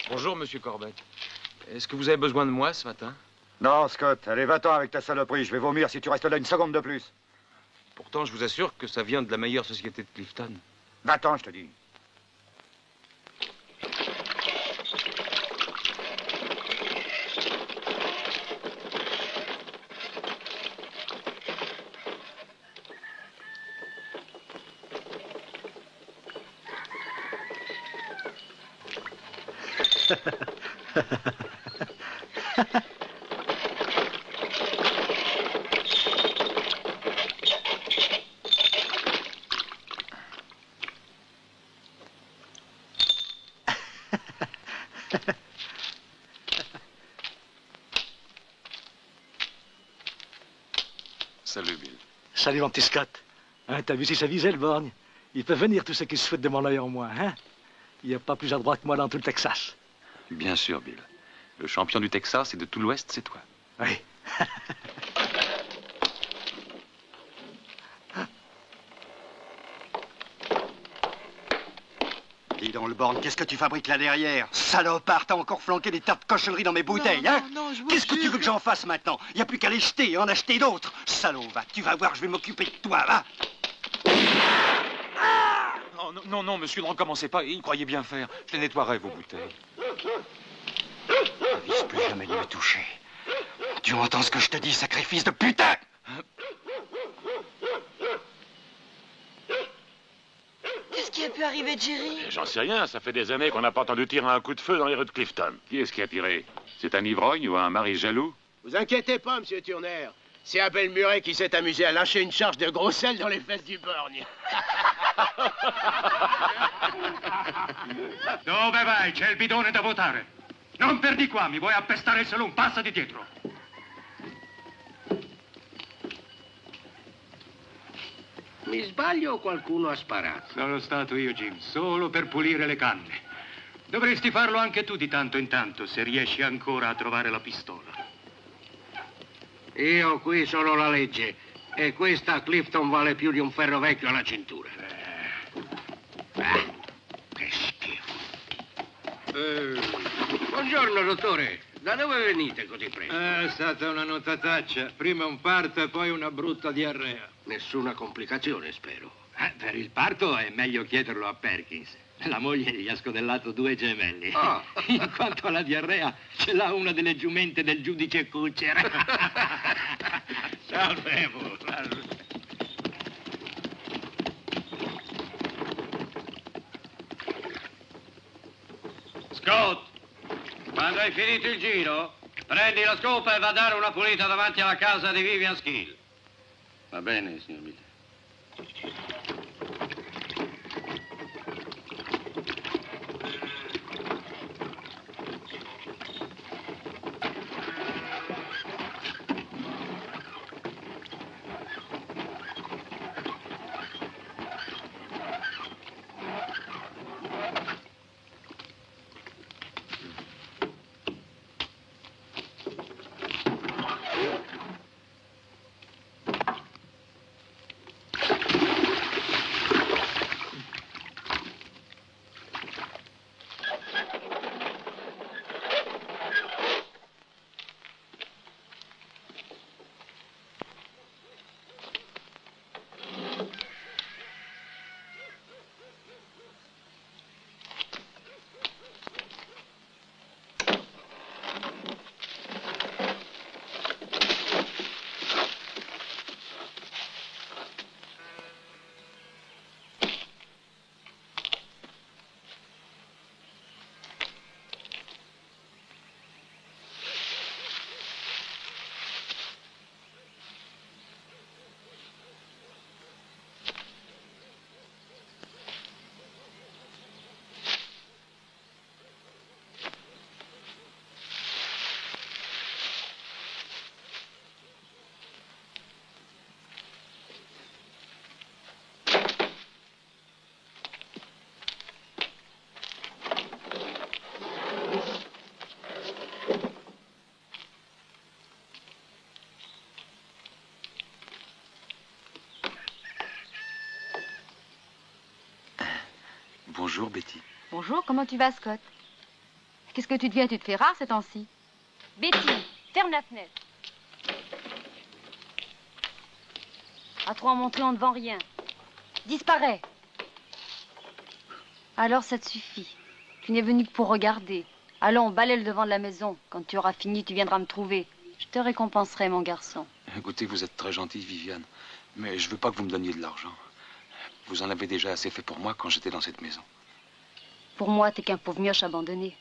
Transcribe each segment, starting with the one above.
Bonjour, monsieur Corbett. Est-ce que vous avez besoin de moi ce matin? Non, Scott. Allez, va-t'en avec ta saloperie. Je vais vomir si tu restes là une seconde de plus. Pourtant, je vous assure que ça vient de la meilleure société de Clifton. Va-t'en, je te dis. Salut, Bill. Salut, mon petit Scott. Hein, t'as vu si ça visait, le borgne? Il peut venir tous ceux qui se foutent de mon œil en moi, hein? Il n'y a pas plus à droite que moi dans tout le Texas. Bien sûr, Bill. Le champion du Texas et de tout l'Ouest, c'est toi. Oui. Dis donc, le borgne, qu'est-ce que tu fabriques là derrière? Salopard, t'as encore flanqué des tas de cochonneries dans mes bouteilles, non, hein? non, je vous Qu'est-ce que tu jure veux que j'en fasse maintenant? Il n'y a plus qu'à les jeter et en acheter d'autres. Salaud, va, tu vas voir, je vais m'occuper de toi, va. Non, non, non, non, monsieur, ne recommencez pas. Il croyait bien faire. Je les nettoierai, vos bouteilles. Ne vise plus jamais de me toucher. Tu entends ce que je te dis, sacrifice de putain? Qu'est-ce qu'il y a, pu arriver, Jerry? J'en sais rien, ça fait des années qu'on n'a pas entendu tirer un coup de feu dans les rues de Clifton. Qui est-ce qui a tiré? C'est un ivrogne ou un mari jaloux? Vous inquiétez pas, monsieur Turner. C'est Abel Murray qui s'est amusé à lâcher une charge de gros sel dans les fesses du borgne. Dove vai? C'è il bidone da votare. Non perdi qua, mi vuoi appestare il saloon, passati dietro. Mi sbaglio o qualcuno ha sparato? Sono stato io, Jim, solo per pulire le canne. Dovresti farlo anche tu di tanto in tanto, se riesci ancora a trovare la pistola. Io qui sono la legge e questa a Clifton vale più di un ferro vecchio alla cintura. Che schifo. Buongiorno, dottore. Da dove venite così presto? È stata una notataccia. Prima un parto e poi una brutta diarrea. Nessuna complicazione, spero. Per il parto è meglio chiederlo a Perkins. La moglie gli ha scodellato 2 gemelli. Ah. In quanto alla diarrea, ce l'ha una delle giumente del giudice Kucher. Salvevo. Scott, quando hai finito il giro, prendi la scopa e va a dare una pulita davanti alla casa di Vivian Skill. Va bene, signor Bill. Bonjour, Betty. Bonjour, comment tu vas, Scott? Qu'est-ce que tu deviens? Tu te fais rare ces temps-ci. Betty, ferme la fenêtre. À trop en montrer, on ne vend rien. Disparais. Alors ça te suffit. Tu n'es venu que pour regarder. Allons, balaie le devant de la maison. Quand tu auras fini, tu viendras me trouver. Je te récompenserai, mon garçon. Écoutez, vous êtes très gentille, Viviane. Mais je veux pas que vous me donniez de l'argent. Vous en avez déjà assez fait pour moi quand j'étais dans cette maison. Pour moi, t'es qu'un pauvre mioche abandonné.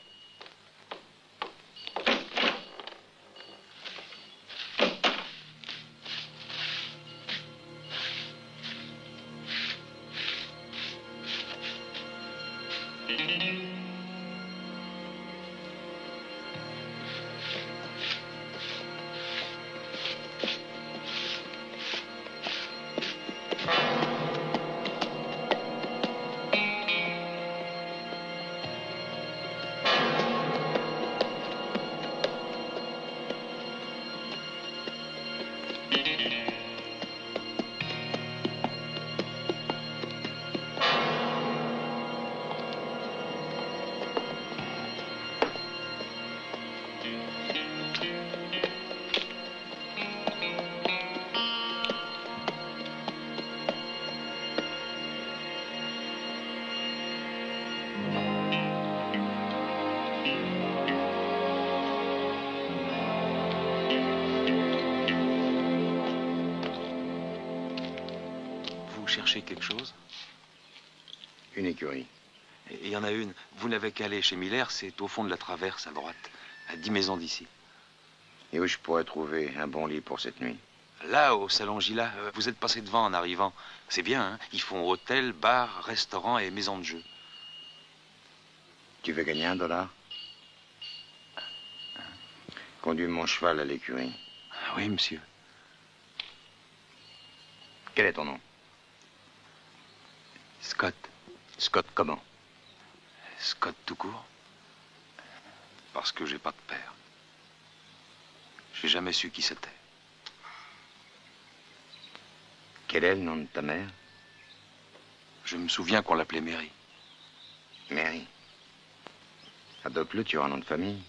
Vous cherchez quelque chose? Une écurie. Et il y en a une. Vous n'avez qu'à aller chez Miller, c'est au fond de la traverse, à droite, à 10 maisons d'ici. Et où je pourrais trouver un bon lit pour cette nuit? Là, au salon Gila, vous êtes passé devant en arrivant. C'est bien, hein? Ils font hôtel, bar, restaurant et maison de jeu. Tu veux gagner $1? Conduis mon cheval à l'écurie. Oui, monsieur. Quel est ton nom? Scott. Scott comment? Scott tout court. Parce que j'ai pas de père. J'ai jamais su qui c'était. Quel est le nom de ta mère? Je me souviens qu'on l'appelait Mary. Mary. Adopte-le, tu auras un nom de famille.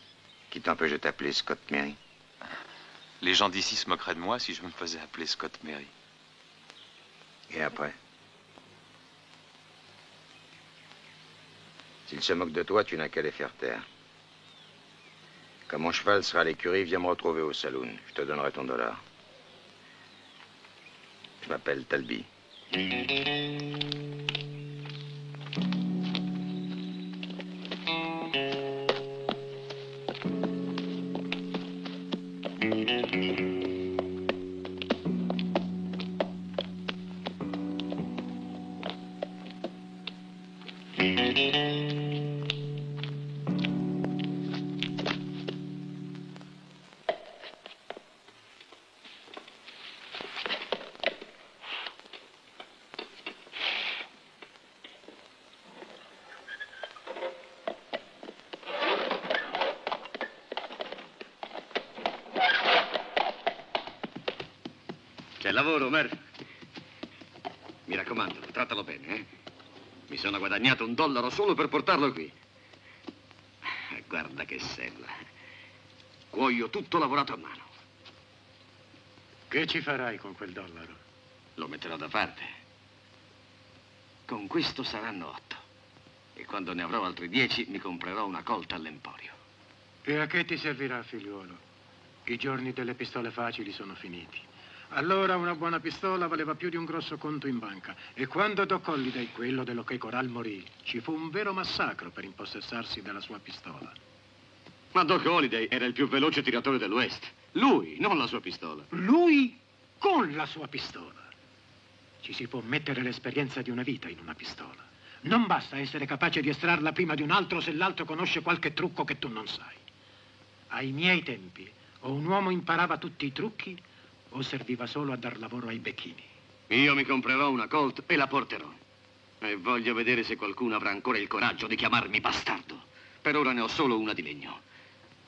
Qui t'empêche de t'appeler Scott Mary? Les gens d'ici se moqueraient de moi si je me faisais appeler Scott Mary. Et après? S'il se moque de toi, tu n'as qu'à les faire taire. Quand mon cheval sera à l'écurie, viens me retrouver au saloon. Je te donnerai ton $. Je m'appelle Talby. C'è lavoro, Murphy. Mi raccomando, trattalo bene, eh? Mi sono guadagnato $1 solo per portarlo qui. Guarda che sella. Cuoio tutto lavorato a mano. Che ci farai con quel $? Lo metterò da parte. Con questo saranno 8. E quando ne avrò altri 10 mi comprerò una Colt all'Emporio. E a che ti servirà, figliuolo? I giorni delle pistole facili sono finiti. Allora una buona pistola valeva più di un grosso conto in banca. E quando Doc Holliday, quello dell'Ok Coral, morì, ci fu un vero massacro per impossessarsi della sua pistola. Ma Doc Holliday era il più veloce tiratore dell'Ouest. Lui, non la sua pistola. Lui con la sua pistola. Ci si può mettere l'esperienza di una vita in una pistola. Non basta essere capace di estrarla prima di un altro se l'altro conosce qualche trucco che tu non sai. Ai miei tempi, o un uomo imparava tutti i trucchi, o serviva solo a dar lavoro ai becchini. Io mi comprerò una Colt e la porterò. E voglio vedere se qualcuno avrà ancora il coraggio di chiamarmi bastardo. Per ora ne ho solo una di legno.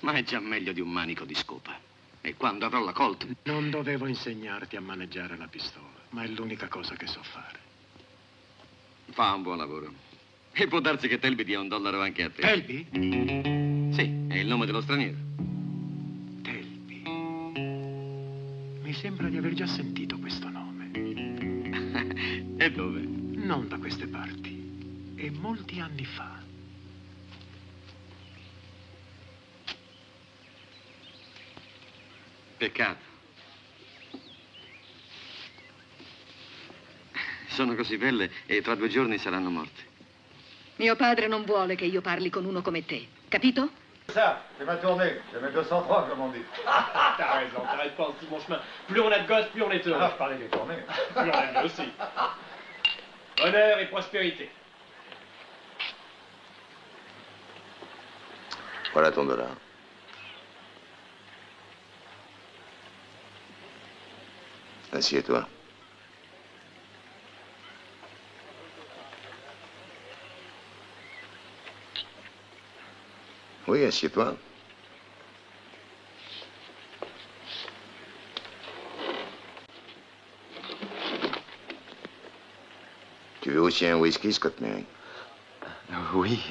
Ma è già meglio di un manico di scopa. E quando avrò la Colt... Non dovevo insegnarti a maneggiare la pistola, ma è l'unica cosa che so fare. Fa un buon lavoro. E può darsi che Telby dia $1 anche a te. Telby? Sì, è il nome dello straniero. Mi sembra di aver già sentito questo nome. E dove? Non da queste parti. E molti anni fa. Peccato. Sono così belle e tra 2 giorni saranno morte. Mio padre non vuole che io parli con uno come te, capito? Ça, c'est ma tournée. J'ai mes 203, comme on dit. T'as raison, t'arrêtes pas aussi, mon chemin. Plus on a de gosses, plus on est heureux. Ah, je parlais des tournées. Plus on aime aussi. Honneur et prospérité. Voilà ton $. Assieds-toi. Oui, assieds-toi. Tu veux aussi un whisky, Scott Mary? Oui.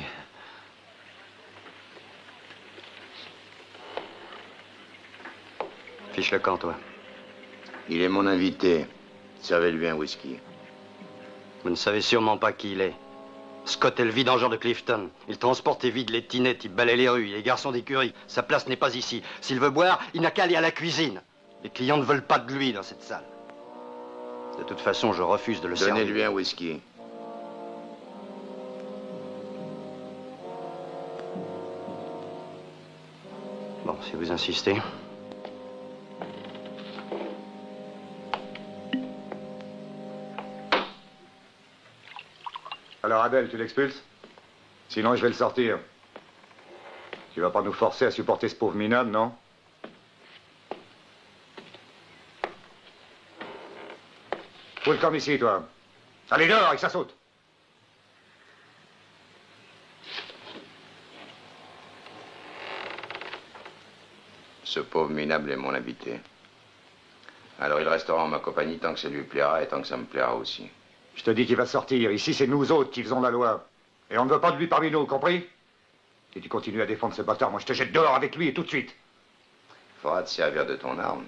Fiche le camp, toi. Il est mon invité. Servez-lui un whisky. Vous ne savez sûrement pas qui il est. Scott est le vidangeant de Clifton. Il transporte et vide les tinettes, il balaie les rues, il est garçon d'écurie. Sa place n'est pas ici. S'il veut boire, il n'a qu'à aller à la cuisine. Les clients ne veulent pas de lui dans cette salle. De toute façon, je refuse de le servir. Donnez-lui un whisky. Bon, si vous insistez. Alors, Adèle, tu l'expulses? Sinon, je vais le sortir. Tu vas pas nous forcer à supporter ce pauvre minable, non? Fous le camp ici, toi. Allez dehors et que ça saute. Ce pauvre minable est mon invité. Alors il restera en ma compagnie tant que ça lui plaira et tant que ça me plaira aussi. Je te dis qu'il va sortir. Ici, c'est nous autres qui faisons la loi. Et on ne veut pas de lui parmi nous, compris? Si tu continues à défendre ce bâtard, moi je te jette dehors avec lui et tout de suite. Il faudra te servir de ton arme.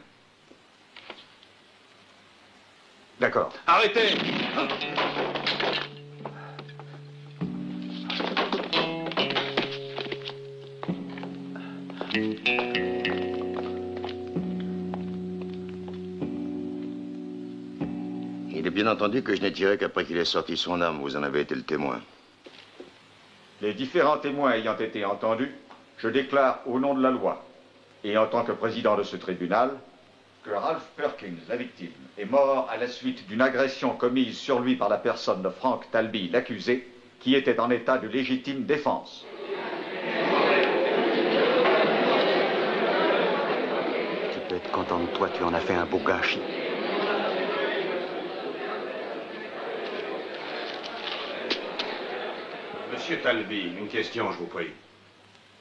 D'accord. Arrêtez! Il est bien entendu que je n'ai tiré qu'après qu'il ait sorti son arme. Vous en avez été le témoin. Les différents témoins ayant été entendus, je déclare au nom de la loi, et en tant que président de ce tribunal, que Ralph Perkins, la victime, est mort à la suite d'une agression commise sur lui par la personne de Frank Talby, l'accusé, qui était en état de légitime défense. Tu peux être content de toi, tu en as fait un beau gâchis. Monsieur Talby, une question, je vous prie.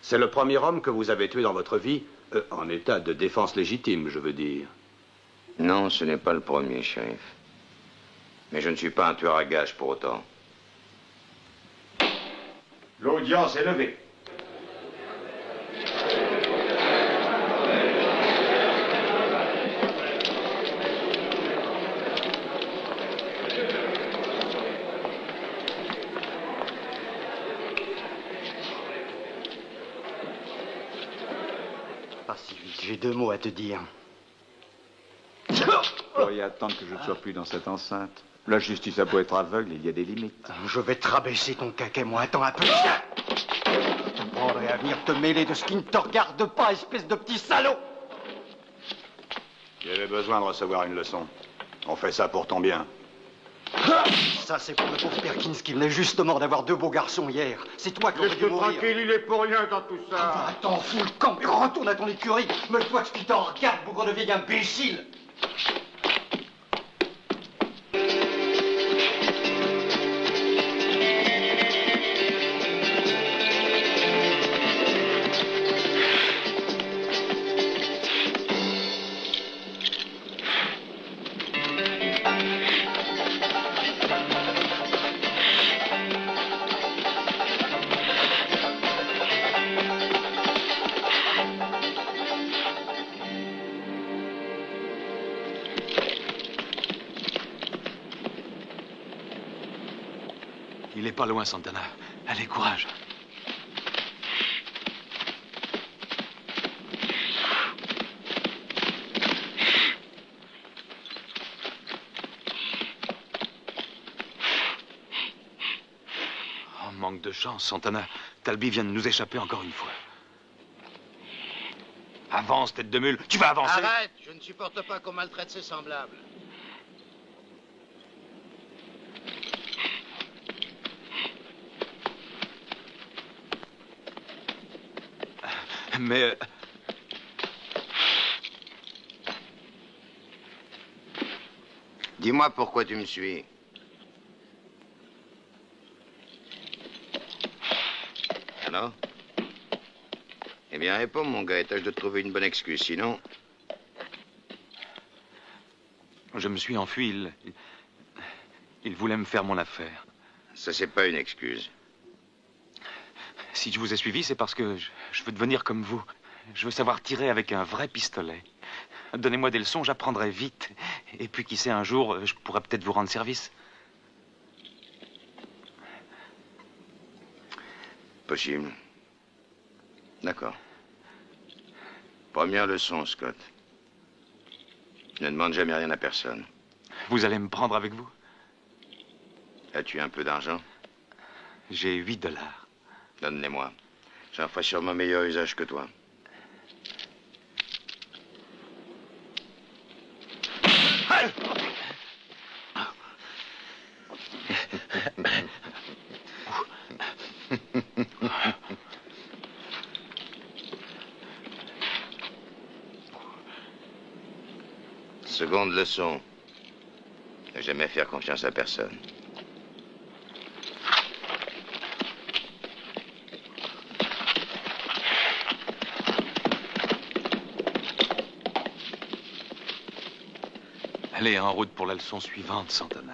C'est le premier homme que vous avez tué dans votre vie, en état de défense légitime, je veux dire. Non, ce n'est pas le premier, shérif. Mais je ne suis pas un tueur à gages pour autant. L'audience est levée. Pas si vite, j'ai deux mots à te dire. Vous pourriez attendre que je ne sois plus dans cette enceinte. La justice a beau être aveugle, il y a des limites. Je vais te rabaisser ton caquet, moi. Attends un peu. Je te prendrai à venir te mêler de ce qui ne te regarde pas, espèce de petit salaud. J'avais besoin de recevoir une leçon. On fait ça pour ton bien. Ça, c'est pour le pauvre Perkins qui venait justement d'avoir deux beaux garçons hier. C'est toi qui aurais dû mourir. Tranquille, il est pour rien dans tout ça. Ah, attends, fous le camp et retourne à ton écurie. Mais toi, ce qui t'en regarde, bougre de vieil imbécile. Il est pas loin, Santana. Allez, courage. Oh, manque de chance, Santana. Talby vient de nous échapper encore une fois. Avance, tête de mule. Tu vas avancer. Arrête! Je ne supporte pas qu'on maltraite ses semblables. Mais... Dis-moi pourquoi tu me suis. Alors? Eh bien, réponds, mon gars, et tâche de trouver une bonne excuse, sinon... Je me suis enfui. Il voulait me faire mon affaire. Ça, c'est pas une excuse. Si je vous ai suivi, c'est parce que je veux devenir comme vous. Je veux savoir tirer avec un vrai pistolet. Donnez-moi des leçons, j'apprendrai vite. Et puis, qui sait, un jour, je pourrais peut-être vous rendre service. Possible. D'accord. Première leçon, Scott. Ne demande jamais rien à personne. Vous allez me prendre avec vous? As-tu un peu d'argent? J'ai $8. Donne-les-moi. J'en ferai sûrement meilleur usage que toi. Seconde leçon. Ne jamais faire confiance à personne. Allez, en route pour la leçon suivante, Santana.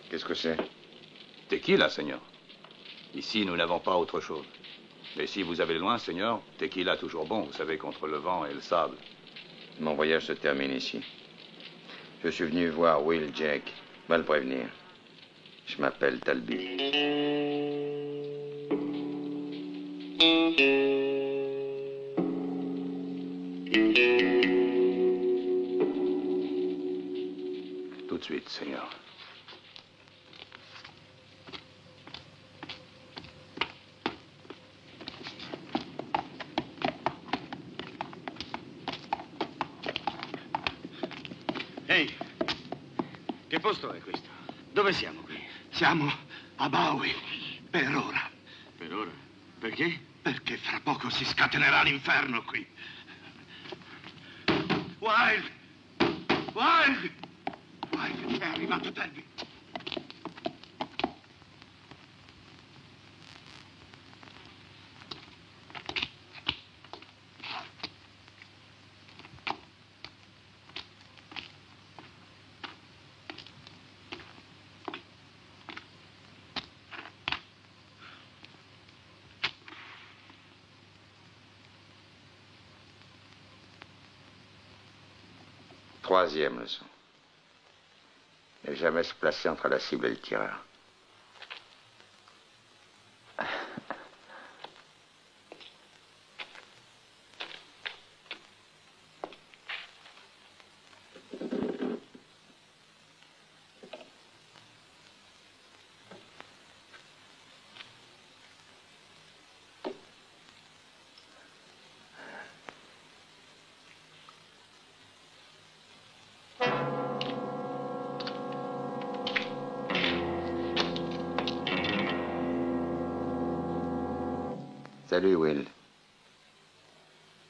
Qu'est-ce que c'est? Tequila, Seigneur. Ici, nous n'avons pas autre chose. Mais si vous avez loin, Seigneur, tequila toujours bon, vous savez, contre le vent et le sable. Mon voyage se termine ici. Je suis venu voir Will Jack. Va le prévenir. Je m'appelle Talby. Tout de suite, Seigneur. Ehi, che posto è questo? Dove siamo qui? Siamo a Bowie, per ora. Per ora? Perché? Perché fra poco si scatenerà l'inferno qui. Wild! Wild! Wild, è arrivato Talby. Troisième leçon. Ne jamais se placer entre la cible et le tireur. Salut, Will.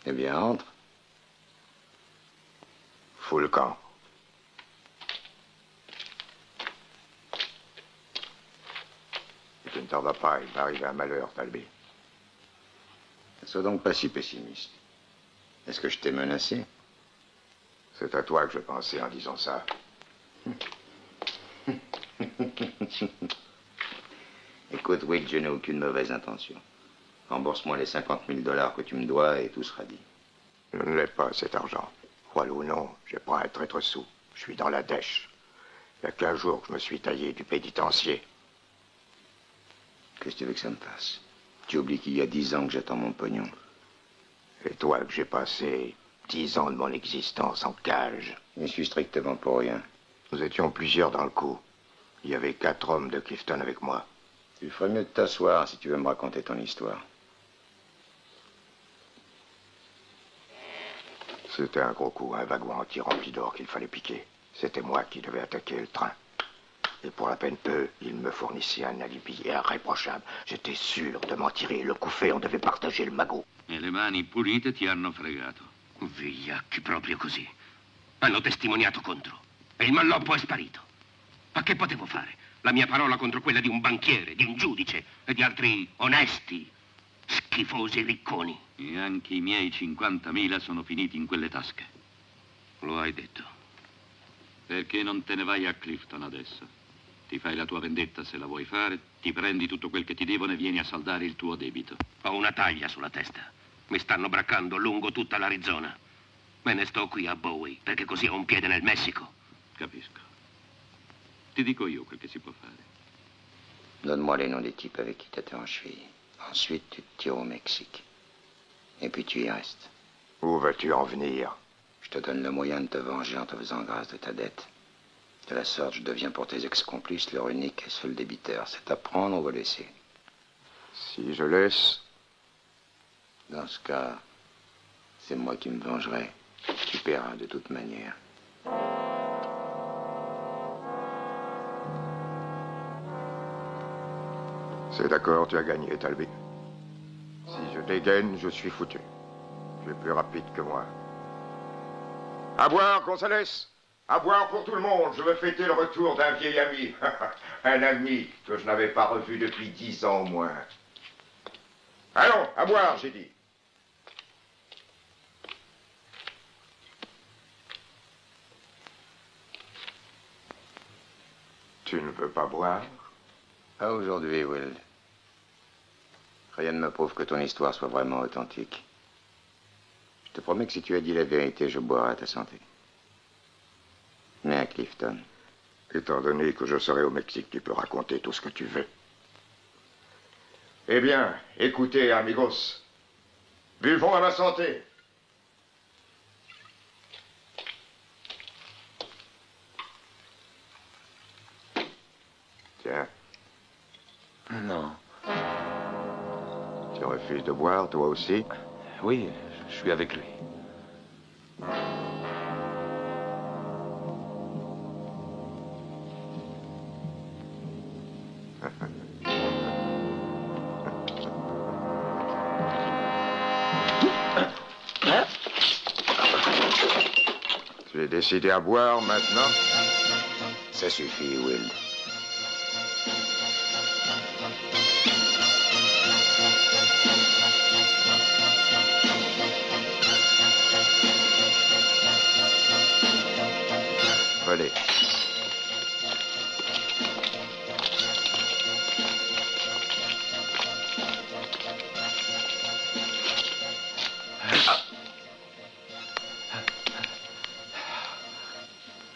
Eh bien, entre. Fous le camp. Si tu ne t'en vas pas, il va arriver un malheur, Talby. Ne sois donc pas si pessimiste. Est-ce que je t'ai menacé? C'est à toi que je pensais en disant ça. Écoute, Will, je n'ai aucune mauvaise intention. Rembourse-moi les 50 000 $ que tu me dois et tout sera dit. Je ne l'ai pas, cet argent. Crois-le ou non, j'ai pas un traître sous. Je suis dans la dèche. Il y a 15 jours que je me suis taillé du pénitencier. Qu'est-ce que tu veux que ça me fasse? Tu oublies qu'il y a 10 ans que j'attends mon pognon. Et toi, que j'ai passé 10 ans de mon existence en cage. Je suis strictement pour rien. Nous étions plusieurs dans le coup. Il y avait 4 hommes de Clifton avec moi. Tu ferais mieux de t'asseoir si tu veux me raconter ton histoire. C'était un gros coup, un wagon entier rempli d'or qu'il fallait piquer. C'était moi qui devais attaquer le train. Et pour la peine peu, il me fournissait un alibi irréprochable. J'étais sûr de m'en tirer. Le coup fait, on devait partager le magot. E le mani pulite ti hanno fregato. Vigliacchi, proprio così. Hanno testimoniato contro. E il malloppo è sparito. Ma che potevo fare? La mia parola contro quella di un banchiere, di un giudice e di altri onesti, schifosi ricconi. E anche i miei 50.000 sono finiti in quelle tasche. Lo hai detto. Perché non te ne vai a Clifton adesso? Ti fai la tua vendetta se la vuoi fare, ti prendi tutto quel che ti devono e vieni a saldare il tuo debito. Ho una taglia sulla testa. Mi stanno braccando lungo tutta l'Arizona. Me ne sto qui a Bowie, perché così ho un piede nel Messico. Capisco. Ti dico io quel che si può fare. Donne-moi les noms des types avec qui t'étais en cheville. Ensuite, tu te tires au Mexique. Et puis tu y restes. Où veux-tu en venir? Je te donne le moyen de te venger en te faisant grâce de ta dette. De la sorte, je deviens pour tes ex-complices leur unique et seul débiteur. C'est à prendre ou à laisser. Si je laisse... Dans ce cas, c'est moi qui me vengerai. Tu paieras de toute manière. C'est d'accord, tu as gagné, Talby. Si je dégaine, je suis foutu. Tu es plus rapide que moi. À boire, Gonzales! À boire pour tout le monde. Je veux fêter le retour d'un vieil ami. Un ami que je n'avais pas revu depuis 10 ans au moins. Allons, à boire, j'ai dit. Tu ne veux pas boire? Pas aujourd'hui, Will. Rien ne me prouve que ton histoire soit vraiment authentique. Je te promets que si tu as dit la vérité, je boirai à ta santé. Mais à Clifton. Étant donné que je serai au Mexique, tu peux raconter tout ce que tu veux. Eh bien, écoutez, amigos. Buvons à ma santé. Tiens. Non. Tu refuses de boire, toi aussi? Oui, je suis avec lui. Tu es décidé à boire maintenant? Ça suffit, Will. Allez.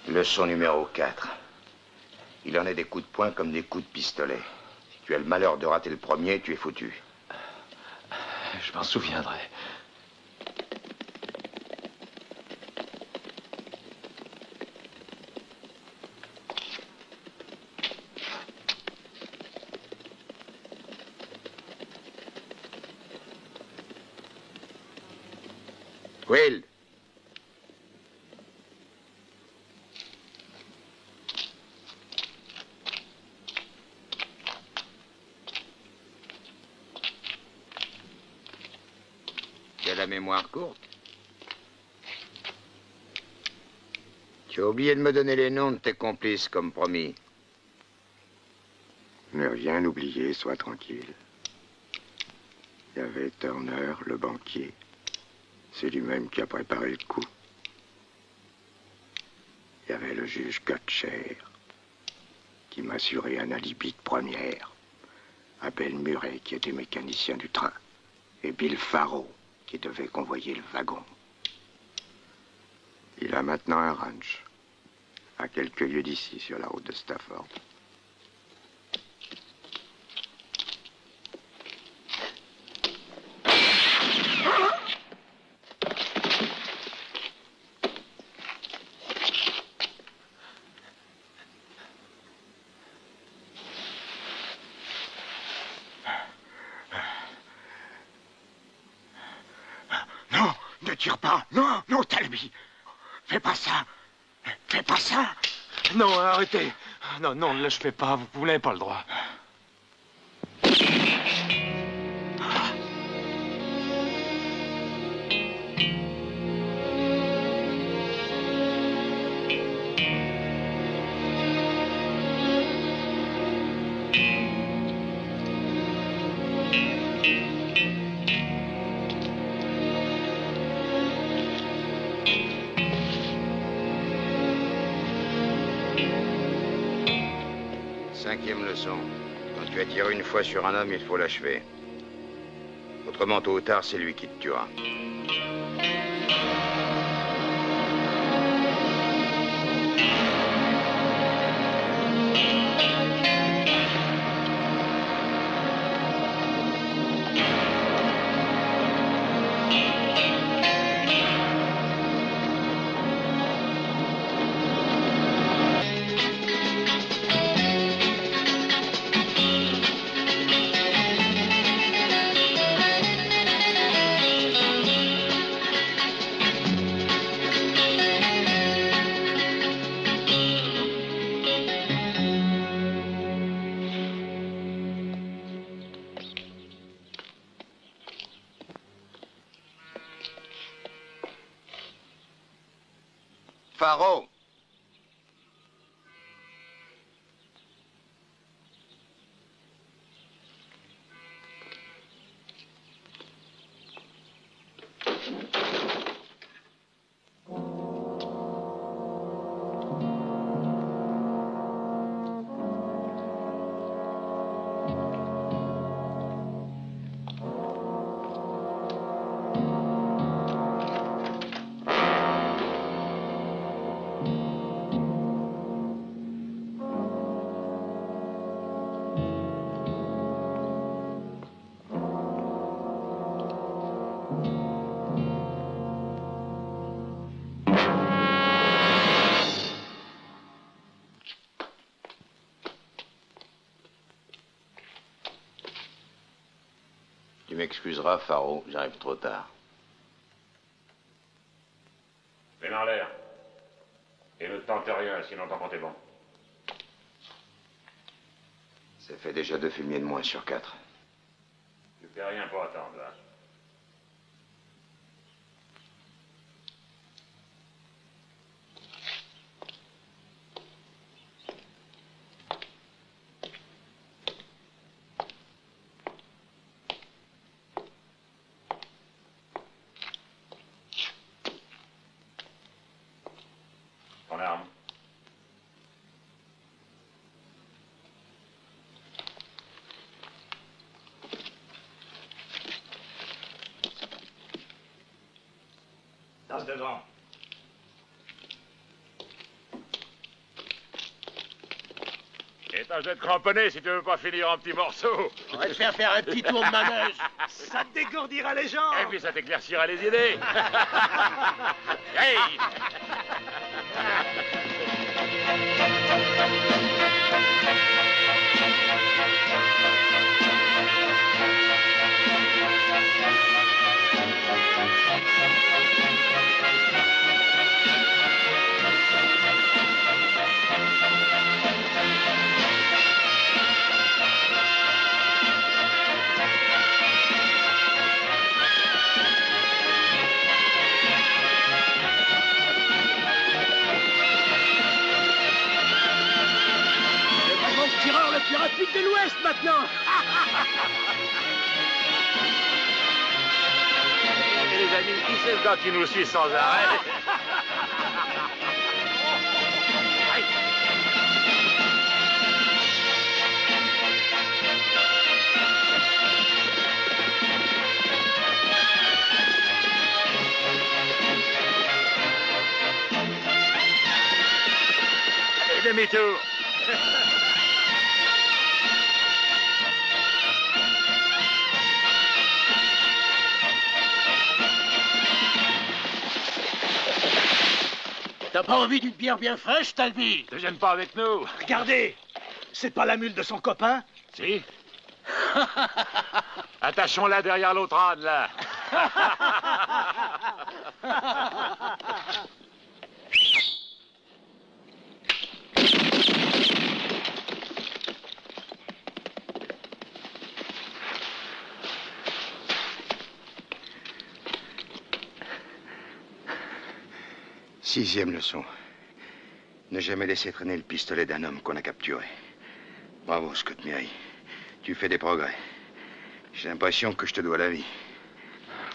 Leçon numéro 4. Il en est des coups de poing comme des coups de pistolet. Si tu as le malheur de rater le premier, tu es foutu. Je m'en souviendrai. Will. Tu as la mémoire courte. Tu as oublié de me donner les noms de tes complices, comme promis. Ne rien oublier, sois tranquille. Il y avait Turner, le banquier. C'est lui-même qui a préparé le coup. Il y avait le juge Kutcher, qui m'assurait un alibi de première. Abel Murray, qui était mécanicien du train. Et Bill Farrow, qui devait convoyer le wagon. Il a maintenant un ranch, à quelques lieues d'ici, sur la route de Stafford. Ne tire pas. Non, non, Talby. Fais pas ça. Fais pas ça. Non, arrêtez. Non, non, ne le fais pas. Vous n'avez pas le droit. 5e leçon. Quand tu as tiré une fois sur un homme, il faut l'achever. Autrement, tôt ou tard, c'est lui qui te tuera. Faro! Tu m'excuseras, Faro, j'arrive trop tard. Mets en l'air. Et ne tente rien, sinon t'en comptes bon. Ça fait déjà 2 fumiers de moins sur 4. Tu fais rien pour attendre, là. Ton arme. Tasse devant. Et tâche d'être cramponné si tu veux pas finir en petits morceaux. On va te faire un petit tour de manège. Ça te dégourdira les jambes. Et puis ça t'éclaircira les idées. Hey! Le pirate de l'Ouest maintenant. Et les amis, qui c'est ce gars qui nous suit sans arrêt? Allez, demi-tour. T'as pas envie d'une bière bien fraîche, Talby? Ne gêne pas avec nous. Regardez, c'est pas la mule de son copain? Si. Attachons-la derrière l'autre âne, là. Sixième leçon. Ne jamais laisser traîner le pistolet d'un homme qu'on a capturé. Bravo, Scott Mary. Tu fais des progrès. J'ai l'impression que je te dois la vie.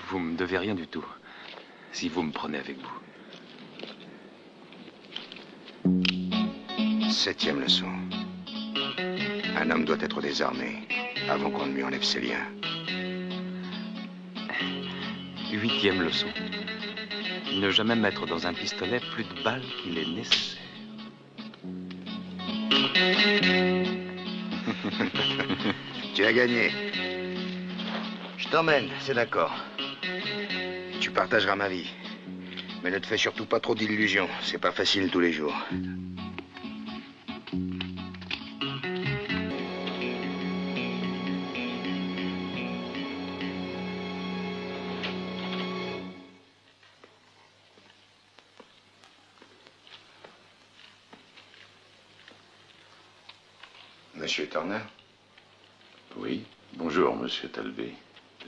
Vous me devez rien du tout, si vous me prenez avec vous. Septième leçon. Un homme doit être désarmé avant qu'on ne lui enlève ses liens. 8e leçon. Ne jamais mettre dans un pistolet plus de balles qu'il est nécessaire. Tu as gagné. Je t'emmène, c'est d'accord. Tu partageras ma vie. Mais ne te fais surtout pas trop d'illusions. C'est pas facile tous les jours. Monsieur Turner? Oui. Bonjour, monsieur Talbé.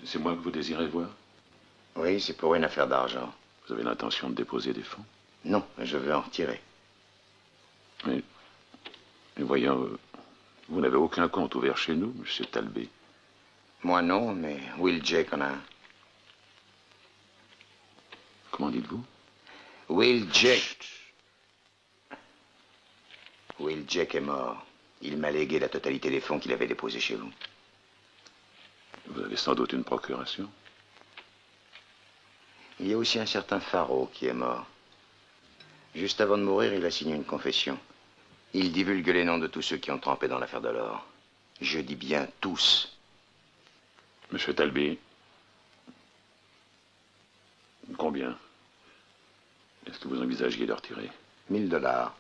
C'est moi que vous désirez voir? Oui, c'est pour une affaire d'argent. Vous avez l'intention de déposer des fonds? Non, je veux en retirer. Mais voyons, vous n'avez aucun compte ouvert chez nous, monsieur Talbé. Moi non, mais Will Jake en a un. Comment dites-vous? Will Jake. Will Jake est mort. Il m'a légué la totalité des fonds qu'il avait déposés chez vous. Vous avez sans doute une procuration. Il y a aussi un certain Faro qui est mort. Juste avant de mourir, il a signé une confession. Il divulgue les noms de tous ceux qui ont trempé dans l'affaire de l'or. Je dis bien tous. Monsieur Talbé, combien est-ce que vous envisagiez de retirer? 1000 $.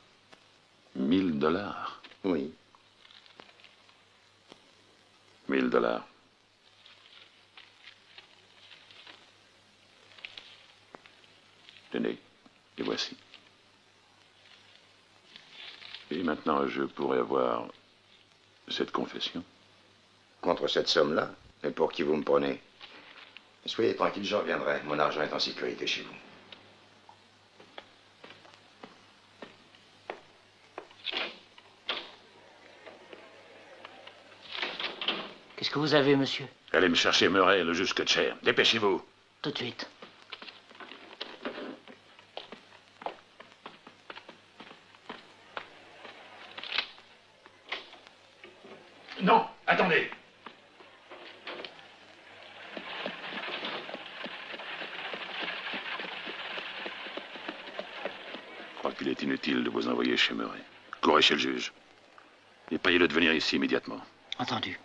1000 $? Oui. 1000 $. Tenez, les voici. Et maintenant, je pourrais avoir cette confession. Contre cette somme-là? Mais pour qui vous me prenez? Soyez tranquille, je reviendrai. Mon argent est en sécurité chez vous. Qu'est-ce que vous avez, monsieur? Allez me chercher Murray, le juge Kutcher. Dépêchez-vous. Tout de suite. Non, attendez. Je crois qu'il est inutile de vous envoyer chez Murray. Courez chez le juge. Et payez-le de venir ici immédiatement. Entendu.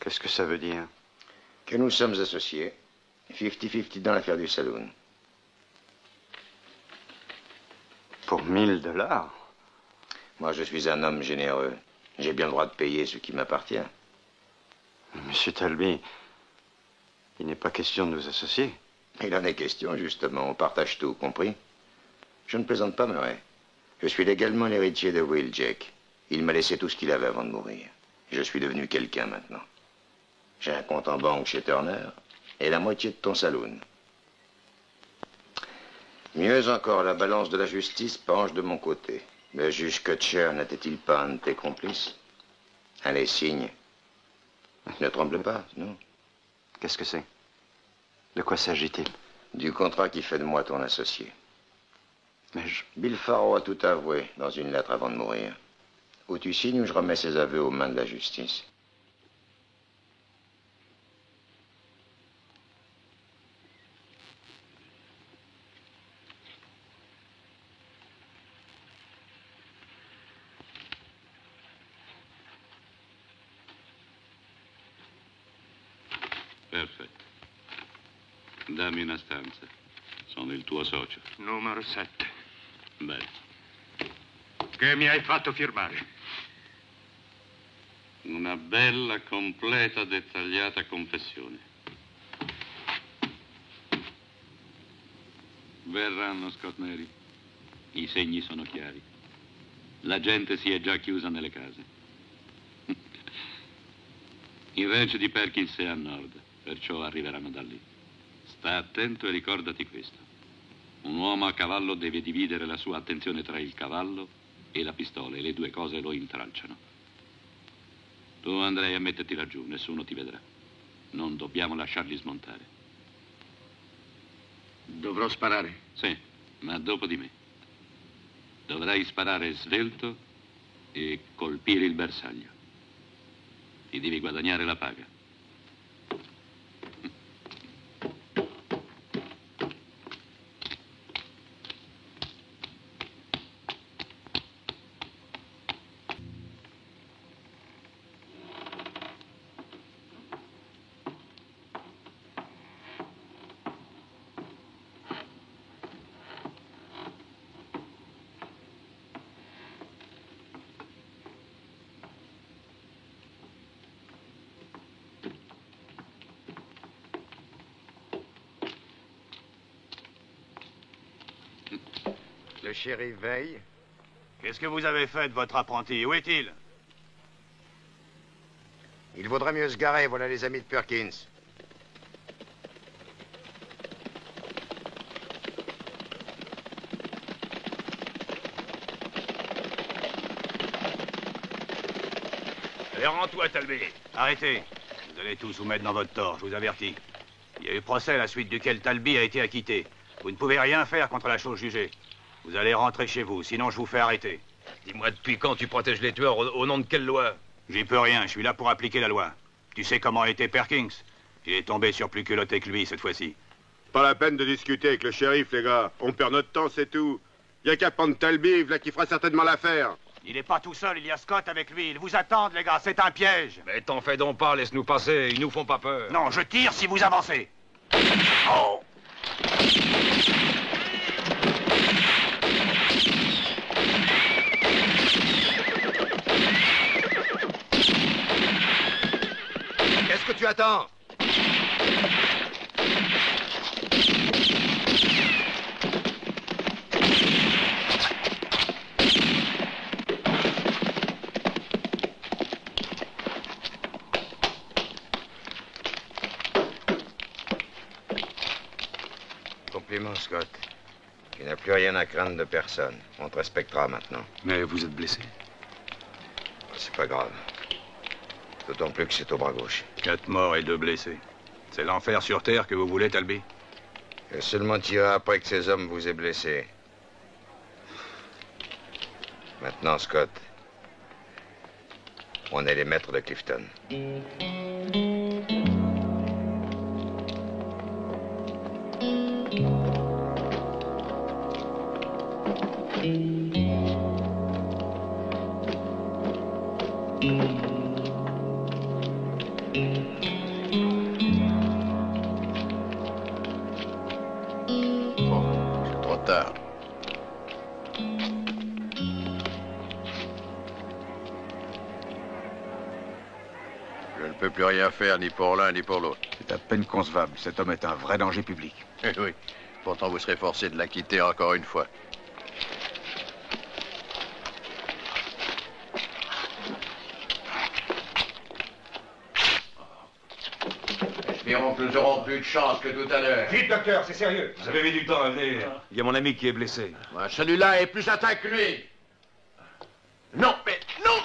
Qu'est-ce que ça veut dire? Que nous sommes associés. 50-50 dans l'affaire du saloon. Pour 1000 $? Moi, je suis un homme généreux. J'ai bien le droit de payer ce qui m'appartient. Monsieur Talbé, il n'est pas question de nous associer. Il en est question, justement. On partage tout, compris? Je ne plaisante pas, Murray. Je suis légalement l'héritier de Will Jake. Il m'a laissé tout ce qu'il avait avant de mourir. Je suis devenu quelqu'un maintenant. J'ai un compte en banque chez Turner et la moitié de ton saloon. Mieux encore, la balance de la justice penche de mon côté. Le juge Kutcher n'était-il pas un de tes complices? Allez, signe. Ne tremble pas, non? Qu'est-ce que c'est? De quoi s'agit-il? Du contrat qui fait de moi ton associé. Mais Bill Faro a tout avoué dans une lettre avant de mourir. Ou tu signes ou je remets ses aveux aux mains de la justice. Perfetto. Dammi una stanza. Sono il tuo socio. Numero 7. Bene. Che mi hai fatto firmare? Una bella, completa, dettagliata confessione. Verranno, Scott Neri. I segni sono chiari. La gente si è già chiusa nelle case. Il ranch di Perkins è a nord, perciò arriveranno da lì. Sta attento e ricordati questo. Un uomo a cavallo deve dividere la sua attenzione tra il cavallo e la pistola, e le due cose lo intralciano. Tu andrai a metterti laggiù, nessuno ti vedrà. Non dobbiamo lasciarli smontare. Dovrò sparare? Sì, ma dopo di me. Dovrai sparare svelto e colpire il bersaglio. Ti devi guadagnare la paga. Le shérif veille. Qu'est-ce que vous avez fait de votre apprenti? Où est-il? Il vaudrait mieux se garer, voilà les amis de Perkins. Allez, rends-toi, Talbé. Arrêtez. Vous allez tous vous mettre dans votre tort, je vous avertis. Il y a eu procès à la suite duquel Talby a été acquitté. Vous ne pouvez rien faire contre la chose jugée. Vous allez rentrer chez vous, sinon je vous fais arrêter. Dis-moi, depuis quand tu protèges les tueurs? Au nom de quelle loi? J'y peux rien, je suis là pour appliquer la loi. Tu sais comment était Perkins? Il est tombé sur plus culotté que lui, cette fois-ci. Pas la peine de discuter avec le shérif, les gars. On perd notre temps, c'est tout. Il y a qu'à prendre Talby, là, qui fera certainement l'affaire. Il n'est pas tout seul, il y a Scott avec lui. Ils vous attendent, les gars, c'est un piège. Mais t'en fais donc pas, laisse-nous passer, ils nous font pas peur. Non, je tire si vous avancez. Oh! Qu'est-ce que tu attends? Compliment, Scott. Tu n'as plus rien à craindre de personne. On te respectera maintenant. Mais vous êtes blessé? C'est pas grave. D'autant plus que c'est au bras gauche. 4 morts et 2 blessés. C'est l'enfer sur Terre que vous voulez, Talby? Et seulement tirer après que ces hommes vous aient blessé. Maintenant, Scott, on est les maîtres de Clifton. C'est trop tard. Je ne peux plus rien faire, ni pour l'un, ni pour l'autre. C'est à peine concevable. Cet homme est un vrai danger public. Eh oui. Pourtant, vous serez forcé de l'acquitter encore une fois. Espérons que nous aurons plus de chance que tout à l'heure. Vite, docteur, c'est sérieux. Vous avez mis du temps à venir. Il y a mon ami qui est blessé. Celui-là est plus atteint que lui. Non, mais non!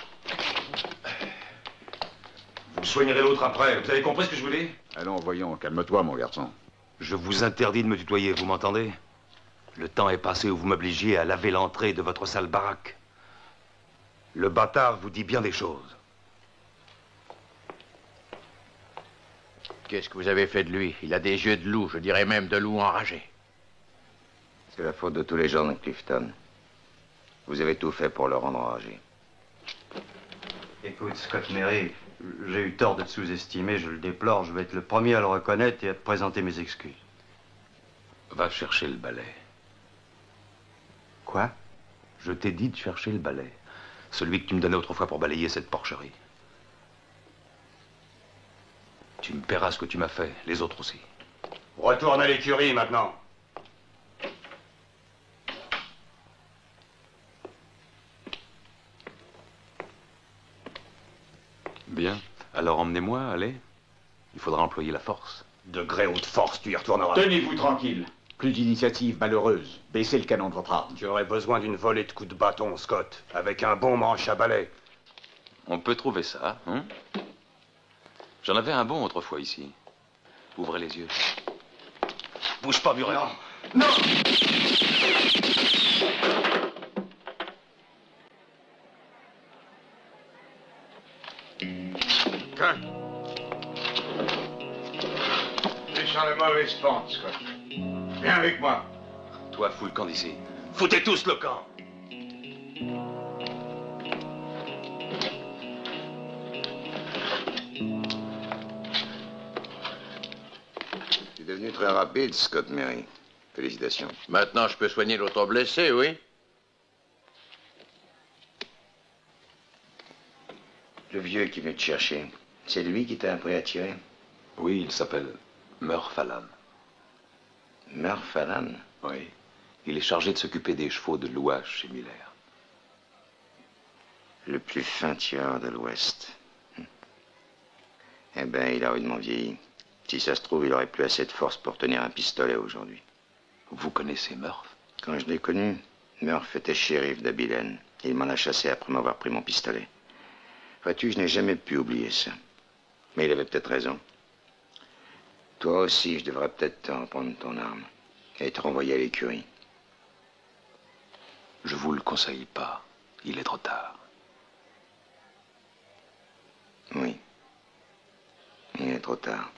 Vous soignerez l'autre après. Vous avez compris ce que je vous dis? Allons, voyons, calme-toi, mon garçon. Je vous interdis de me tutoyer, vous m'entendez? Le temps est passé où vous m'obligiez à laver l'entrée de votre sale baraque. Le bâtard vous dit bien des choses. Qu'est-ce que vous avez fait de lui? Il a des yeux de loup, je dirais même de loup enragé. C'est la faute de tous les gens de Clifton. Vous avez tout fait pour le rendre enragé. Écoute, Scott Mary, j'ai eu tort de te sous-estimer, je le déplore. Je vais être le premier à le reconnaître et à te présenter mes excuses. Va chercher le balai. Quoi? Je t'ai dit de chercher le balai. Celui que tu me donnais autrefois pour balayer cette porcherie. Tu me paieras ce que tu m'as fait, les autres aussi. Retourne à l'écurie, maintenant. Bien. Alors emmenez-moi, allez. Il faudra employer la force. De gré ou de force, tu y retourneras. Tenez-vous tranquille. Plus d'initiatives malheureuses. Baissez le canon de votre arme. Tu aurais besoin d'une volée de coups de bâton, Scott, avec un bon manche à balai. On peut trouver ça, hein? J'en avais un bon autrefois ici. Ouvrez les yeux. Bouge pas, Muret. Non. Non. Tiens. T'es sur la mauvaise pente, Scott. Viens avec moi. Toi, fous le camp d'ici. Foutez tous le camp. Tu es devenu très rapide, Scott Mary. Félicitations. Maintenant, je peux soigner l'autre blessé, oui? Le vieux qui venait te chercher, c'est lui qui t'a appris à tirer? Oui, il s'appelle Murph Allan. Murph Allan? Oui. Il est chargé de s'occuper des chevaux de louage chez Miller. Le plus fin tireur de l'Ouest. Eh ben, il a rudement vieilli. Si ça se trouve, il aurait plus assez de force pour tenir un pistolet aujourd'hui. Vous connaissez Murph? Quand je l'ai connu, Murph était shérif d'Abilene. Il m'en a chassé après m'avoir pris mon pistolet. Vois-tu, je n'ai jamais pu oublier ça. Mais il avait peut-être raison. Toi aussi, je devrais peut-être te reprendre ton arme et te renvoyer à l'écurie. Je vous le conseille pas. Il est trop tard. Oui. Il est trop tard.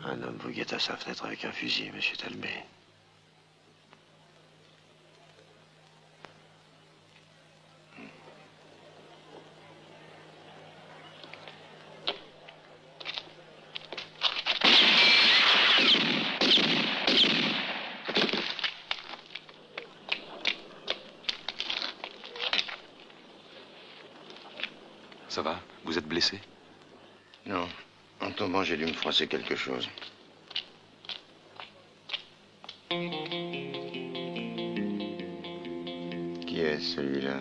Un homme vous guette à sa fenêtre avec un fusil, monsieur Talbé. Ça va? Vous êtes blessé? Non. En tombant, j'ai dû me froisser quelque chose. Qui est celui-là?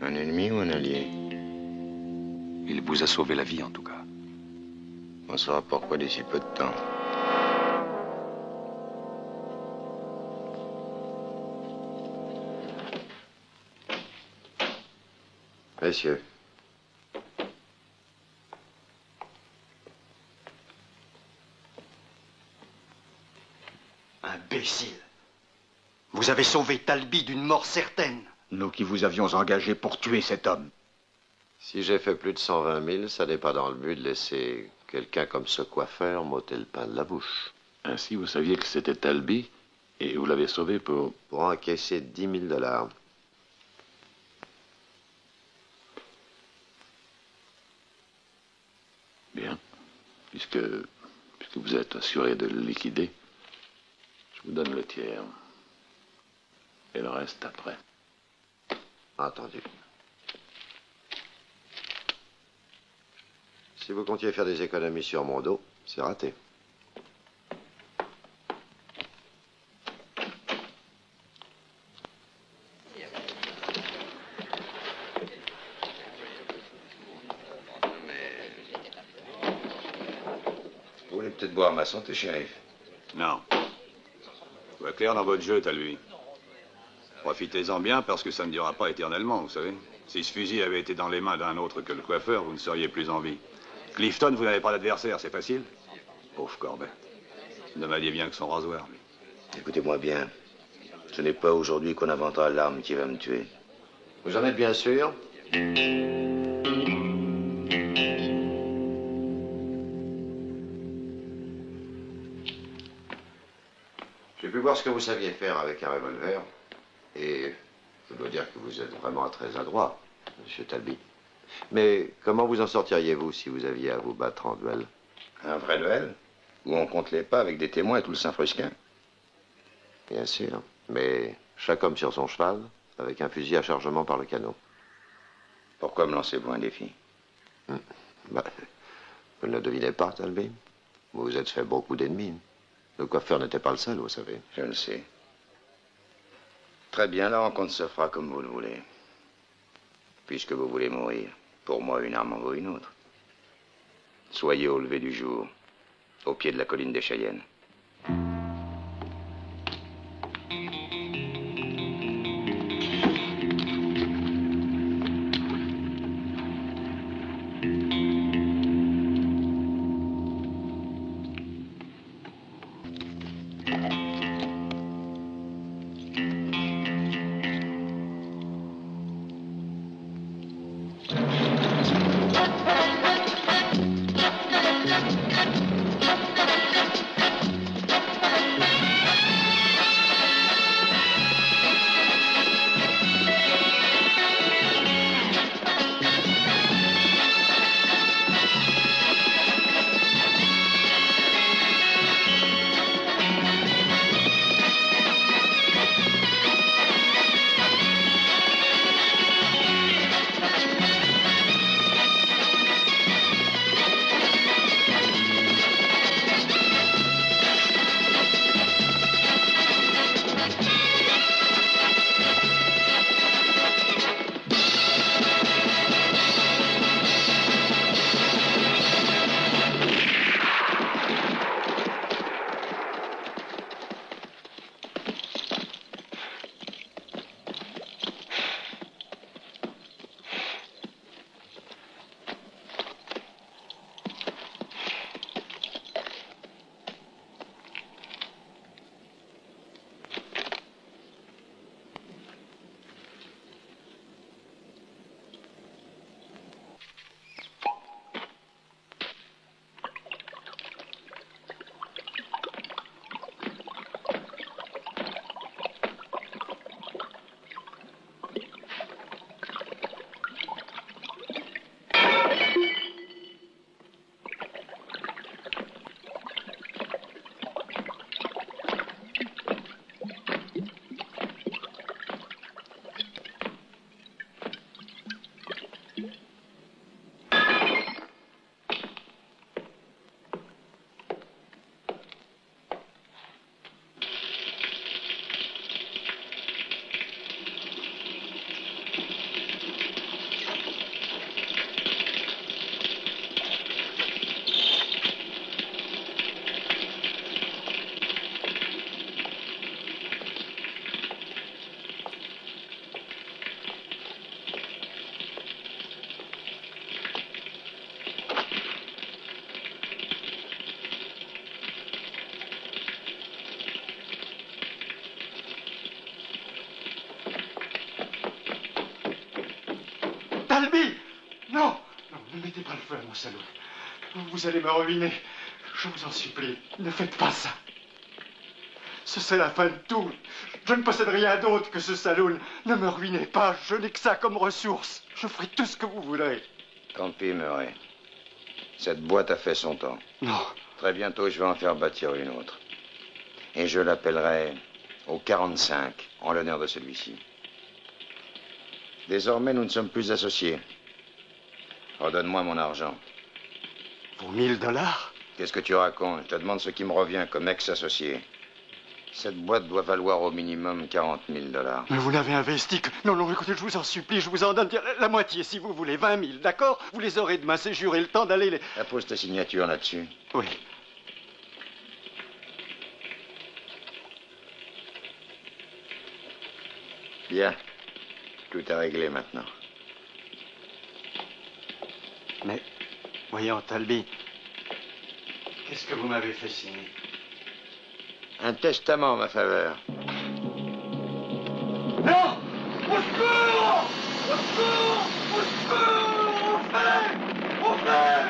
Un ennemi ou un allié? Il vous a sauvé la vie, en tout cas. On saura pourquoi d'ici peu de temps. Messieurs. Imbécile. Vous avez sauvé Talby d'une mort certaine. Nous qui vous avions engagé pour tuer cet homme. Si j'ai fait plus de 120 000, ça n'est pas dans le but de laisser quelqu'un comme ce coiffeur m'ôter le pain de la bouche. Ainsi, vous saviez que c'était Talby et vous l'avez sauvé pour... Pour encaisser 10 000 $. Bien. Puisque vous êtes assuré de le liquider, je vous donne le tiers. Et le reste après. Entendu. Si vous comptiez faire des économies sur mon dos, c'est raté. Vous voulez peut-être boire ma santé, shérif? Non. Je vois clair dans votre jeu, Talby. Profitez-en bien parce que ça ne durera pas éternellement, vous savez. Si ce fusil avait été dans les mains d'un autre que le coiffeur, vous ne seriez plus en vie. Clifton, vous n'avez pas d'adversaire, c'est facile. Pauvre Corbett. Ne m'alliez bien que son rasoir, lui. Écoutez-moi bien. Ce n'est pas aujourd'hui qu'on inventera l'arme qui va me tuer. Vous en êtes bien sûr? J'ai pu voir ce que vous saviez faire avec un revolver. Et je dois dire que vous êtes vraiment très adroit, monsieur Talby. Mais comment vous en sortiriez-vous si vous aviez à vous battre en duel? Un vrai duel? Où on compte les pas avec des témoins et tout le Saint-Frusquin? Bien sûr. Mais chaque homme sur son cheval, avec un fusil à chargement par le canot. Pourquoi me lancez-vous un défi? Bah, vous ne le devinez pas, Talby. Vous vous êtes fait beaucoup d'ennemis. Le coiffeur n'était pas le seul, vous savez. Je le sais. Très bien, la rencontre se fera comme vous le voulez. Puisque vous voulez mourir, pour moi, une arme en vaut une autre. Soyez au lever du jour, au pied de la colline des Cheyennes. Talby! Non! Non, ne mettez pas le feu à mon salon. Vous allez me ruiner. Je vous en supplie, ne faites pas ça. Ce serait la fin de tout. Je ne possède rien d'autre que ce saloon. Ne me ruinez pas, je n'ai que ça comme ressource. Je ferai tout ce que vous voudrez. Tant pis, Murray. Cette boîte a fait son temps. Non. Très bientôt, je vais en faire bâtir une autre. Et je l'appellerai au 45, en l'honneur de celui-ci. Désormais, nous ne sommes plus associés. Redonne-moi mon argent. Pour 1000 $? Qu'est-ce que tu racontes? Je te demande ce qui me revient comme ex-associé. Cette boîte doit valoir au minimum 40 000 $. Mais vous l'avez investi que... Non, non, écoutez, je vous en supplie, je vous en donne la moitié si vous voulez, 20 000, d'accord? Vous les aurez demain, c'est juré, le temps d'aller les... Appose ta signature là-dessus. Oui. Bien. Tout est réglé maintenant. Mais, voyons, Talby, qu'est-ce que vous m'avez fait signer? Un testament en ma faveur. Non! Au secours! Au secours! Au secours! Au fait! Au fait!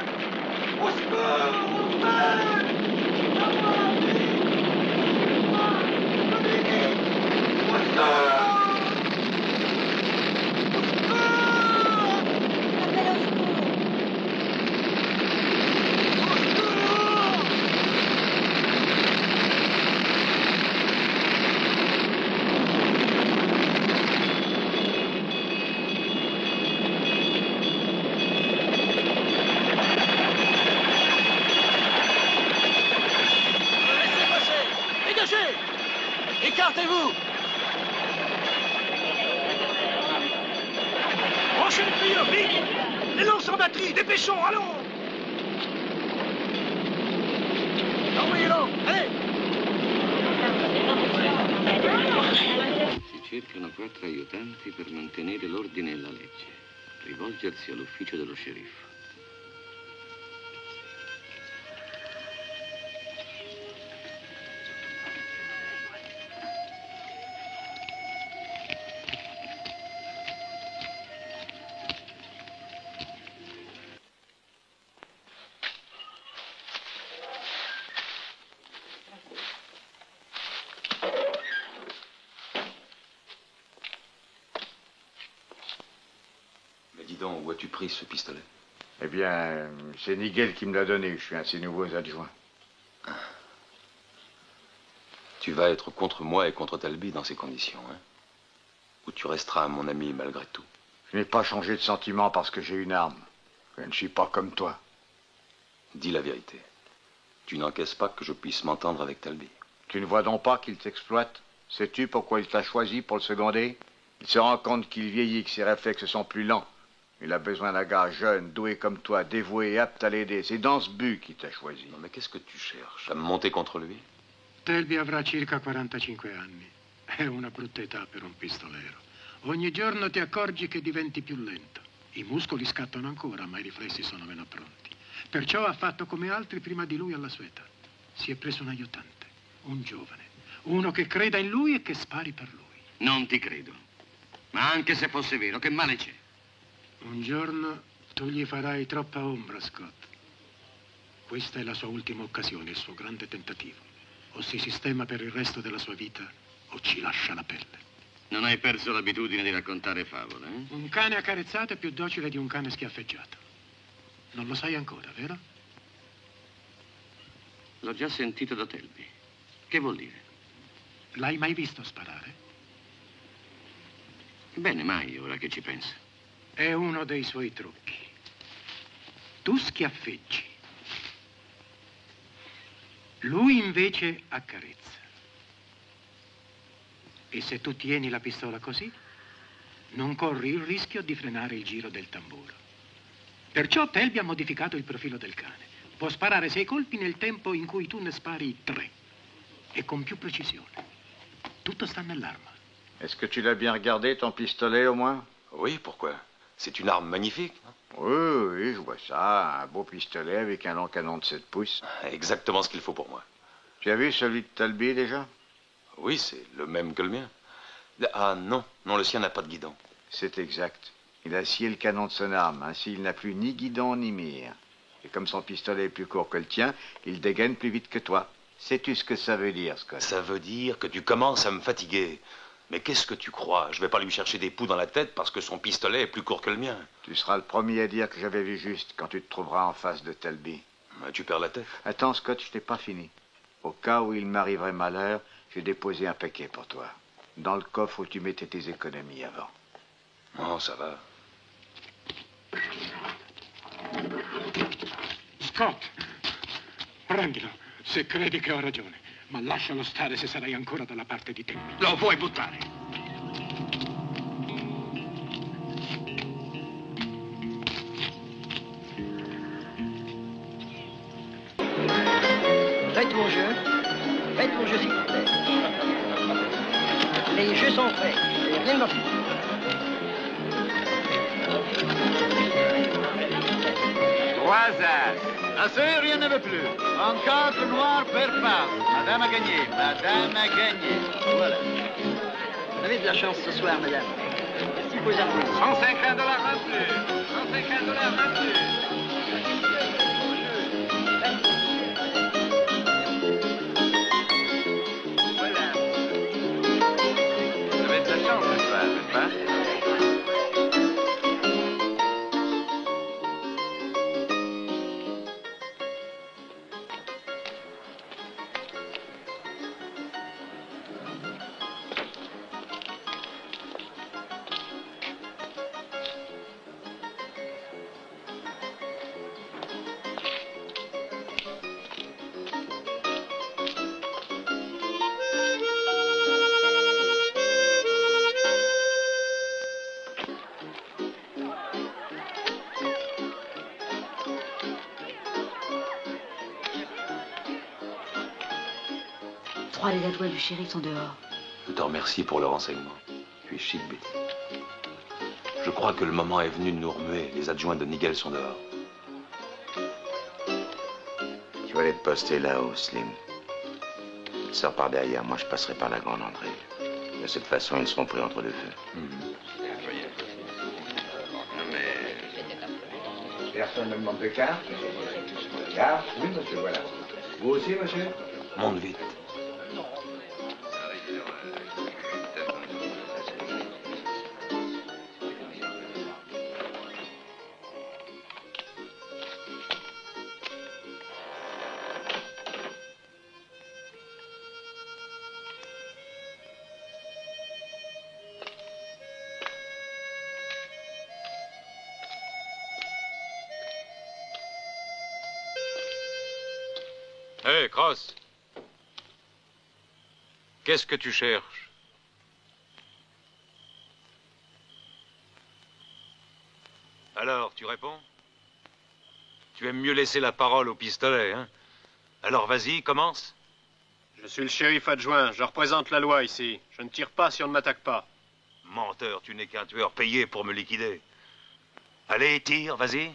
Au secours! Au fait! Au secours! Écartez-vous! Branchez les tuyaux, vite! Les lances en batterie, dépêchons, allons! Envoyez-l'en, allez! Si cercano 4 aiutanti per mantenere l'ordine e la legge. Rivolgersi all'ufficio dello sceriffo. Dis donc, où as-tu pris ce pistolet? Eh bien, c'est Nigel qui me l'a donné. Je suis un de ses nouveaux adjoints. Tu vas être contre moi et contre Talby dans ces conditions, hein? Ou tu resteras mon ami malgré tout? Je n'ai pas changé de sentiment parce que j'ai une arme. Je ne suis pas comme toi. Dis la vérité. Tu n'encaisses pas que je puisse m'entendre avec Talby? Tu ne vois donc pas qu'il t'exploite? Sais-tu pourquoi il t'a choisi pour le seconder? Il se rend compte qu'il vieillit, que ses réflexes sont plus lents. Il a besoin d'un gars jeune, doué comme toi, dévoué et apte à l'aider. C'est dans ce but qu'il t'a choisi. Non, mais qu'est-ce que tu cherches? À me monter contre lui? Talby avrà circa 45 anni. È una brutta età per un pistolero. Ogni giorno ti accorgi che diventi più lento. I muscoli scattano ancora, ma i riflessi sono meno pronti. Perciò ha fatto come altri prima di lui alla sua età. Si è preso un aiutante, un giovane, uno che creda in lui e che spari per lui. Non ti credo. Ma anche se fosse vero, che male c'è? Un giorno tu gli farai troppa ombra, Scott. Questa è la sua ultima occasione, il suo grande tentativo. O si sistema per il resto della sua vita, o ci lascia la pelle. Non hai perso l'abitudine di raccontare favole, eh? Un cane accarezzato è più docile di un cane schiaffeggiato. Non lo sai ancora, vero? L'ho già sentito da Talby. Che vuol dire? L'hai mai visto sparare? Bene, mai, ora che ci penso. È uno dei suoi trucchi. Tu schiaffeggi. Lui invece accarezza. E se tu tieni la pistola così, non corri il rischio di frenare il giro del tamburo. Perciò Talby ha modificato il profilo del cane. Può sparare 6 colpi nel tempo in cui tu ne spari 3. E con più precisione. Tutto sta nell'arma. Est-ce que tu l'as bien regardé, ton pistolet, au moins? Oui, pourquoi? C'est une arme magnifique. Oui, oui, je vois ça. Un beau pistolet avec un long canon de 7 pouces. Exactement ce qu'il faut pour moi. Tu as vu celui de Talby, déjà? Oui, c'est le même que le mien. Ah non, non, le sien n'a pas de guidon. C'est exact. Il a scié le canon de son arme. Ainsi, il n'a plus ni guidon ni mire. Et comme son pistolet est plus court que le tien, il dégaine plus vite que toi. Sais-tu ce que ça veut dire, Scott? Ça veut dire que tu commences à me fatiguer. Mais qu'est-ce que tu crois? Je vais pas lui chercher des poux dans la tête parce que son pistolet est plus court que le mien. Tu seras le premier à dire que j'avais vu juste quand tu te trouveras en face de Talby. Tu perds la tête. Attends, Scott, je t'ai pas fini. Au cas où il m'arriverait malheur, j'ai déposé un paquet pour toi. Dans le coffre où tu mettais tes économies avant. Oh, ça va. Scott, prendilo se credi che ho ragione, ma lascialo stare se sarai ancora dalla parte di te. Lo puoi buttare. Faites vos jeux. Faites vos jeux, s'il vous plaît. Les jeux sont faits. Rien de plus. Trois as. Assez, rien ne veut plus. Encore le noir perd passe. Madame a gagné. Madame a gagné. Voilà. Vous avez de la chance ce soir, madame. Merci pour les applaudissements. 150 $ en plus. 150 $ en plus. Voilà. Vous avez de la chance ce soir, n'est-ce pas? Trois des adjoints du shérif sont dehors. Je te remercie pour le renseignement. Tu es chic, Betty. Je crois que le moment est venu de nous remuer. Les adjoints de Nigel sont dehors. Tu vas aller te poster là-haut, Slim. Sors par derrière, moi je passerai par la grande entrée. De cette façon, ils seront pris entre deux feux. Personne ne demande de carte? Carte? Oui, monsieur, voilà. Vous aussi, monsieur? Monte vite. Hé, Cross. Qu'est-ce que tu cherches? Alors, tu réponds? Tu aimes mieux laisser la parole au pistolet, hein? Alors, vas-y, commence. Je suis le shérif adjoint. Je représente la loi ici. Je ne tire pas si on ne m'attaque pas. Menteur, tu n'es qu'un tueur payé pour me liquider. Allez, tire, vas-y.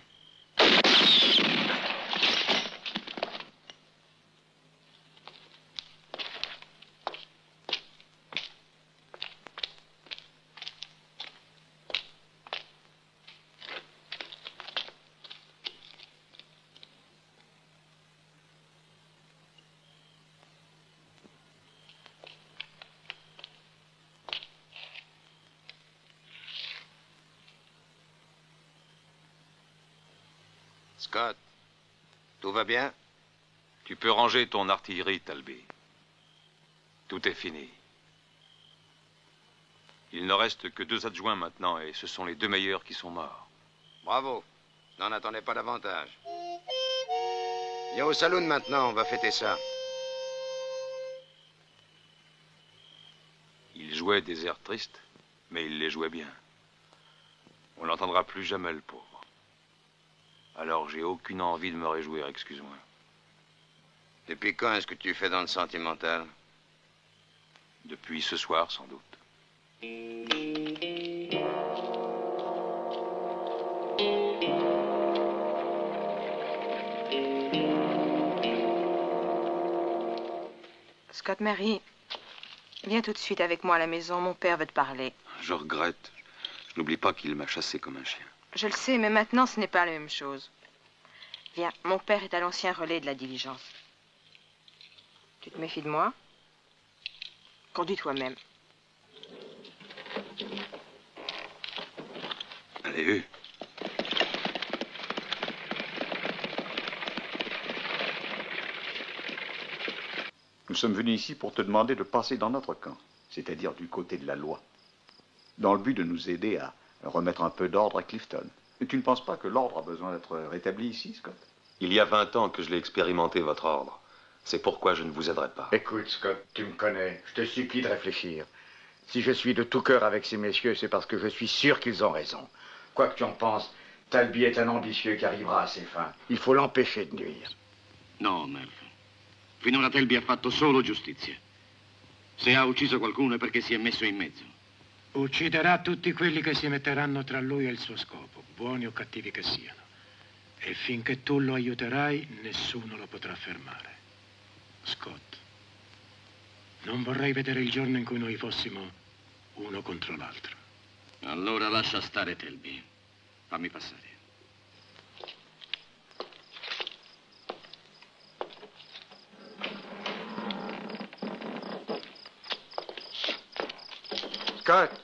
Scott, tout va bien? Tu peux ranger ton artillerie, Talby. Tout est fini. Il ne reste que 2 adjoints maintenant, et ce sont les 2 meilleurs qui sont morts. Bravo. N'en attendez pas davantage. Viens au saloon maintenant, on va fêter ça. Il jouait des airs tristes, mais il les jouait bien. On n'entendra plus jamais le pauvre. Alors j'ai aucune envie de me réjouir, excuse-moi. Depuis quand est-ce que tu fais dans le sentimental? Depuis ce soir, sans doute. Scott Mary, viens tout de suite avec moi à la maison. Mon père veut te parler. Je regrette. Je n'oublie pas qu'il m'a chassé comme un chien. Je le sais, mais maintenant, ce n'est pas la même chose. Viens, mon père est à l'ancien relais de la diligence. Tu te méfies de moi? Conduis toi-même. Allez, Hugh. Nous sommes venus ici pour te demander de passer dans notre camp, c'est-à-dire du côté de la loi, dans le but de nous aider à remettre un peu d'ordre à Clifton. Et tu ne penses pas que l'ordre a besoin d'être rétabli ici, Scott? Il y a 20 ans que je l'ai expérimenté, votre ordre. C'est pourquoi je ne vous aiderai pas. Écoute, Scott, tu me connais. Je te supplie de réfléchir. Si je suis de tout cœur avec ces messieurs, c'est parce que je suis sûr qu'ils ont raison. Quoi que tu en penses, Talby est un ambitieux qui arrivera à ses fins. Il faut l'empêcher de nuire. No, Merv. Finora Talby ha fatto solo giustizia. Se ha ucciso qualcuno è perché si è messo in mezzo. Ucciderà tutti quelli che si metteranno tra lui e il suo scopo, buoni o cattivi che siano. E finché tu lo aiuterai, nessuno lo potrà fermare. Scott, non vorrei vedere il giorno in cui noi fossimo uno contro l'altro. Allora lascia stare Talby. Fammi passare. Scott!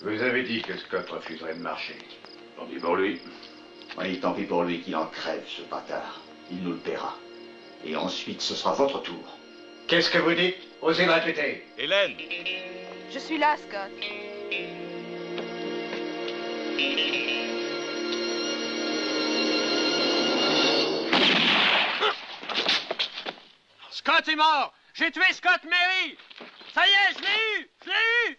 Vous avez dit que Scott refuserait de marcher. Tant pis pour lui. Oui, tant pis pour lui qu'il en crève, ce bâtard. Il nous le paiera. Et ensuite, ce sera votre tour. Qu'est-ce que vous dites? Osez répéter. Hélène! Je suis là, Scott. Scott est mort! J'ai tué Scott Mary! Ça y est, je l'ai eu! Je l'ai eu!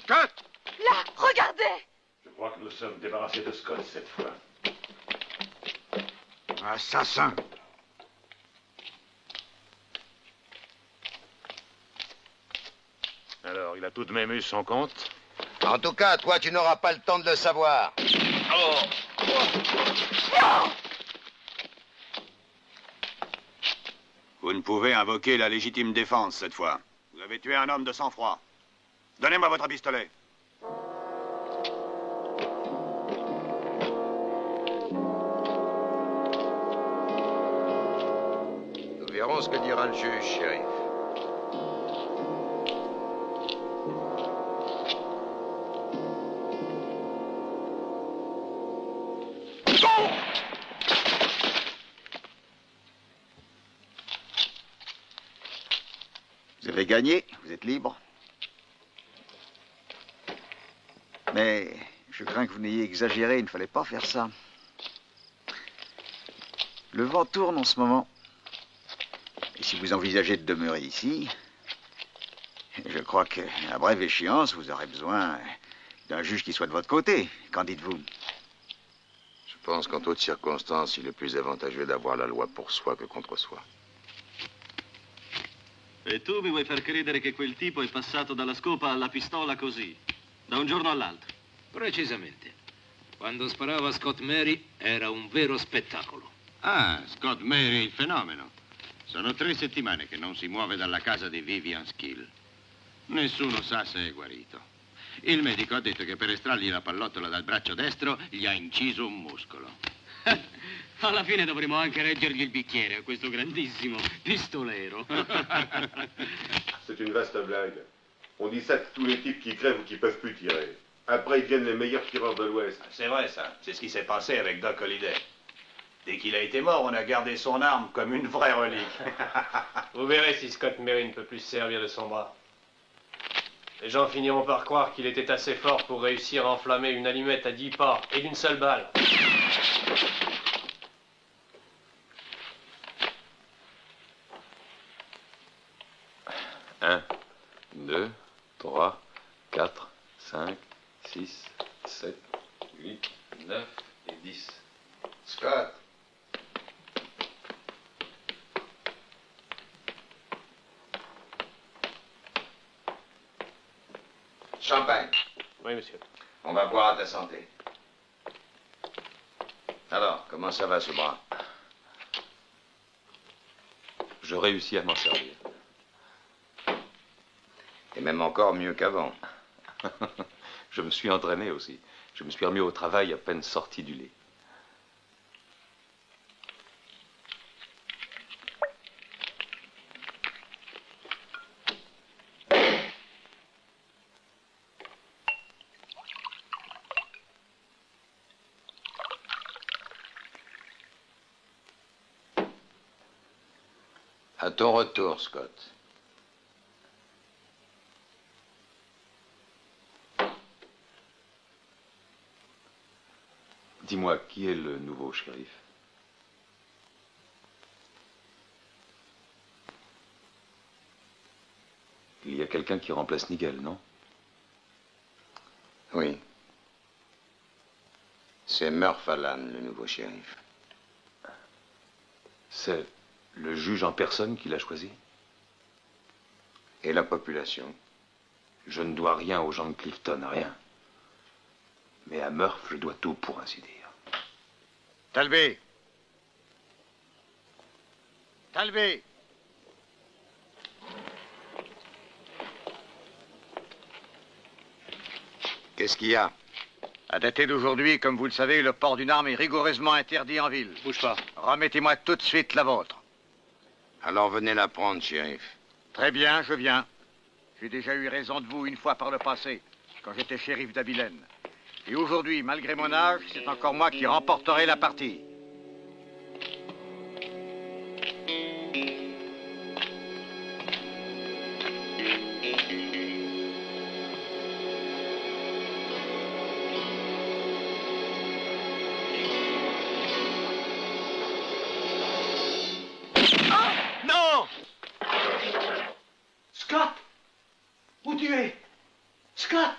Scott! Là, regardez! Je crois que nous sommes débarrassés de Scott cette fois. Assassin! Alors, il a tout de même eu son compte? En tout cas, toi, tu n'auras pas le temps de le savoir. Non! Vous ne pouvez invoquer la légitime défense cette fois. Vous avez tué un homme de sang-froid. Donnez-moi votre pistolet. Nous verrons ce que dira le juge, shérif. Vous avez gagné, vous êtes libre. Mais je crains que vous n'ayez exagéré, il ne fallait pas faire ça. Le vent tourne en ce moment. Et si vous envisagez de demeurer ici, je crois qu'à brève échéance, vous aurez besoin d'un juge qui soit de votre côté. Qu'en dites-vous? Je pense qu'en toutes circonstances, il est plus avantageux d'avoir la loi pour soi que contre soi. E tu mi vuoi far credere che quel tipo è passato dalla scopa alla pistola così, da un giorno all'altro? Precisamente. Quando sparava Scott Mary era un vero spettacolo. Ah, Scott Mary, il fenomeno. Sono 3 settimane che non si muove dalla casa di Vivian Skill. Nessuno sa se è guarito. Il medico ha detto che per estrargli la pallottola dal braccio destro gli ha inciso un muscolo. Alla fine dovremo anche reggergli il bicchiere a questo grandissimo pistolero. C'est une vaste blague. On dit ça de tous les types qui crèvent ou qui peuvent plus tirer. Après, ils deviennent les meilleurs tireurs de l'Ouest. C'est vrai, ça. C'est ce qui s'est passé avec Doc Holliday. Dès qu'il a été mort, on a gardé son arme comme une vraie relique. Vous verrez si Scott Mary ne peut plus se servir de son bras. Les gens finiront par croire qu'il était assez fort pour réussir à enflammer une allumette à 10 pas et d'une seule balle. 1, 2, 3, 4, 5, 6, 7, 8, 9 et 10. Scott. Champagne. Oui, monsieur. On va boire à ta santé. Alors, comment ça va ce bras? Je réussis à m'en servir. Et même encore mieux qu'avant. Je me suis entraîné aussi. Je me suis remis au travail à peine sorti du lit. À ton retour, Scott. Dis-moi, qui est le nouveau shérif? Il y a quelqu'un qui remplace Nigel, non? Oui. C'est Murph Allan, le nouveau shérif. C'est le juge en personne qui l'a choisi? Et la population? Je ne dois rien aux gens de Clifton, rien. Mais à Murph, je dois tout, pour ainsi dire. Talbé! Talbé! Qu'est-ce qu'il y a? À dater d'aujourd'hui, comme vous le savez, le port d'une arme est rigoureusement interdit en ville. Bouge pas. Remettez-moi tout de suite la vôtre. Alors venez la prendre, shérif. Très bien, je viens. J'ai déjà eu raison de vous une fois par le passé, quand j'étais shérif d'Abilene. Et aujourd'hui, malgré mon âge, c'est encore moi qui remporterai la partie. Non! Scott! Où tu es? Scott!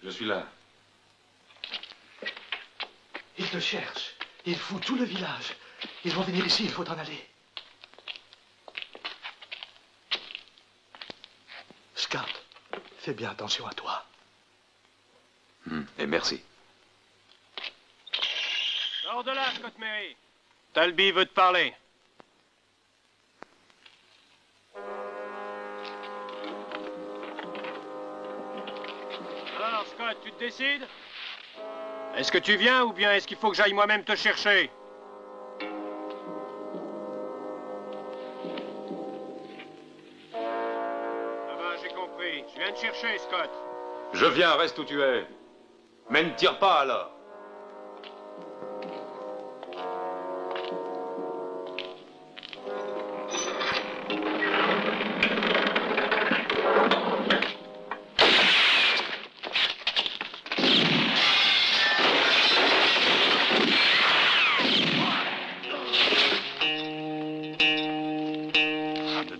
Je suis là. Ils te cherchent. Ils foutent tout le village. Ils vont venir ici, il faut en aller. Scott, fais bien attention à toi. Et merci. Sors de là, Scott Mary. Talby veut te parler. Alors, Scott, tu te décides? Est-ce que tu viens ou bien est-ce qu'il faut que j'aille moi-même te chercher? Ça va, j'ai compris. Je viens te chercher, Scott. Je viens, reste où tu es. Mais ne tire pas, alors.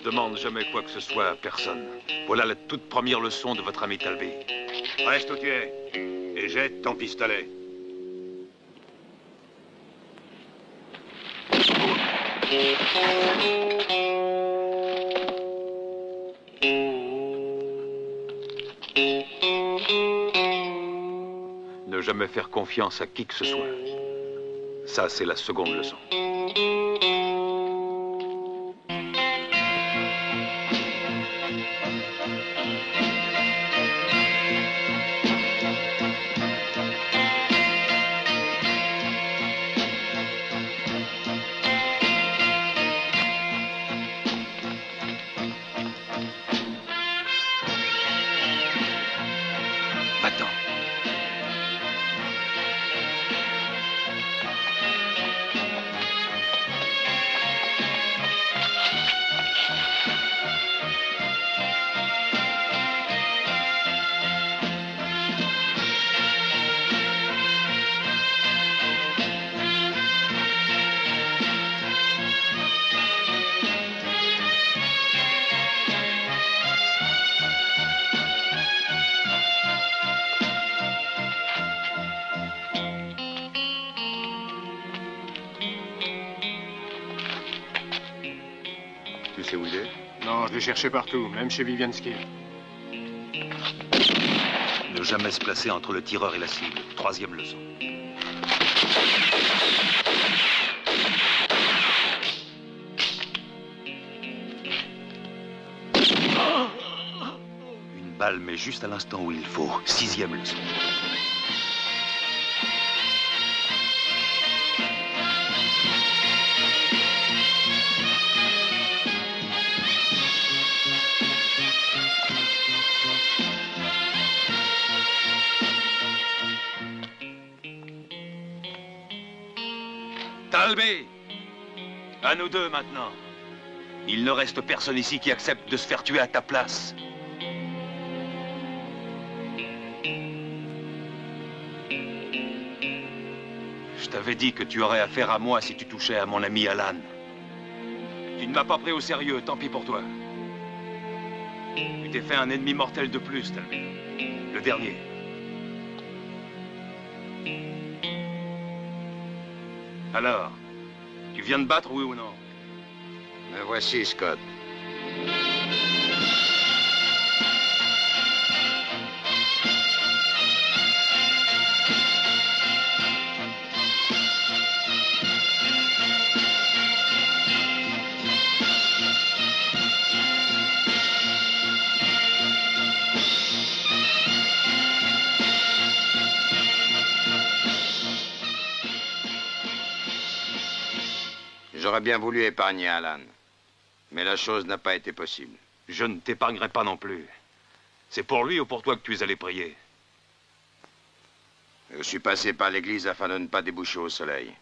Demande jamais quoi que ce soit à personne. Voilà la toute première leçon de votre ami Talby. Reste où tu es et jette ton pistolet. Ne jamais faire confiance à qui que ce soit. Ça, c'est la seconde leçon. Tu sais où il est? Non, je l'ai cherché partout, même chez Vivian Skill. Ne jamais se placer entre le tireur et la cible. Troisième leçon. Une balle, mais juste à l'instant où il faut. Sixième leçon. Talbé! À nous deux maintenant. Il ne reste personne ici qui accepte de se faire tuer à ta place. Je t'avais dit que tu aurais affaire à moi si tu touchais à mon ami Alan. Tu ne m'as pas pris au sérieux, tant pis pour toi. Tu t'es fait un ennemi mortel de plus, Talbot. Le dernier. Alors, tu viens de battre, oui ou non? Me voici, Scott. J'aurais bien voulu épargner Alan, mais la chose n'a pas été possible. Je ne t'épargnerai pas non plus. C'est pour lui ou pour toi que tu es allé prier? Je suis passé par l'église afin de ne pas déboucher au soleil.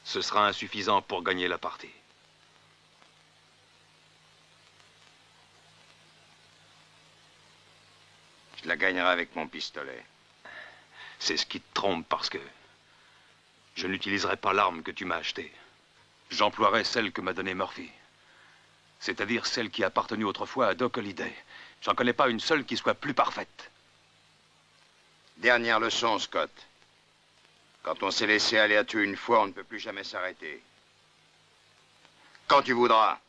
Ce sera insuffisant pour gagner la partie. Je la gagnerai avec mon pistolet. C'est ce qui te trompe parce que je n'utiliserai pas l'arme que tu m'as achetée. J'emploierai celle que m'a donnée Murphy. C'est-à-dire celle qui a appartenu autrefois à Doc Holliday. J'en connais pas une seule qui soit plus parfaite. Dernière leçon, Scott. Quand on s'est laissé aller à tuer une fois, on ne peut plus jamais s'arrêter. Quand tu voudras.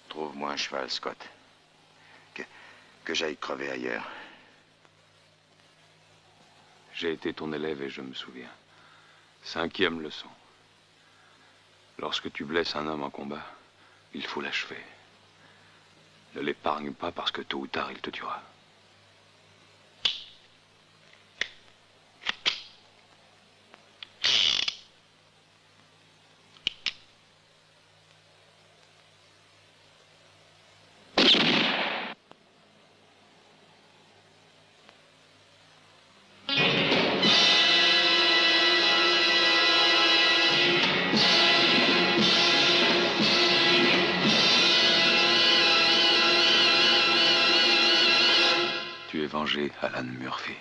Trouve-moi un cheval, Scott. Que j'aille crever ailleurs. J'ai été ton élève et je me souviens. 5e leçon. Lorsque tu blesses un homme en combat, il faut l'achever. Ne l'épargne pas parce que tôt ou tard, il te tuera. Tu es vengé, Alan Murphy.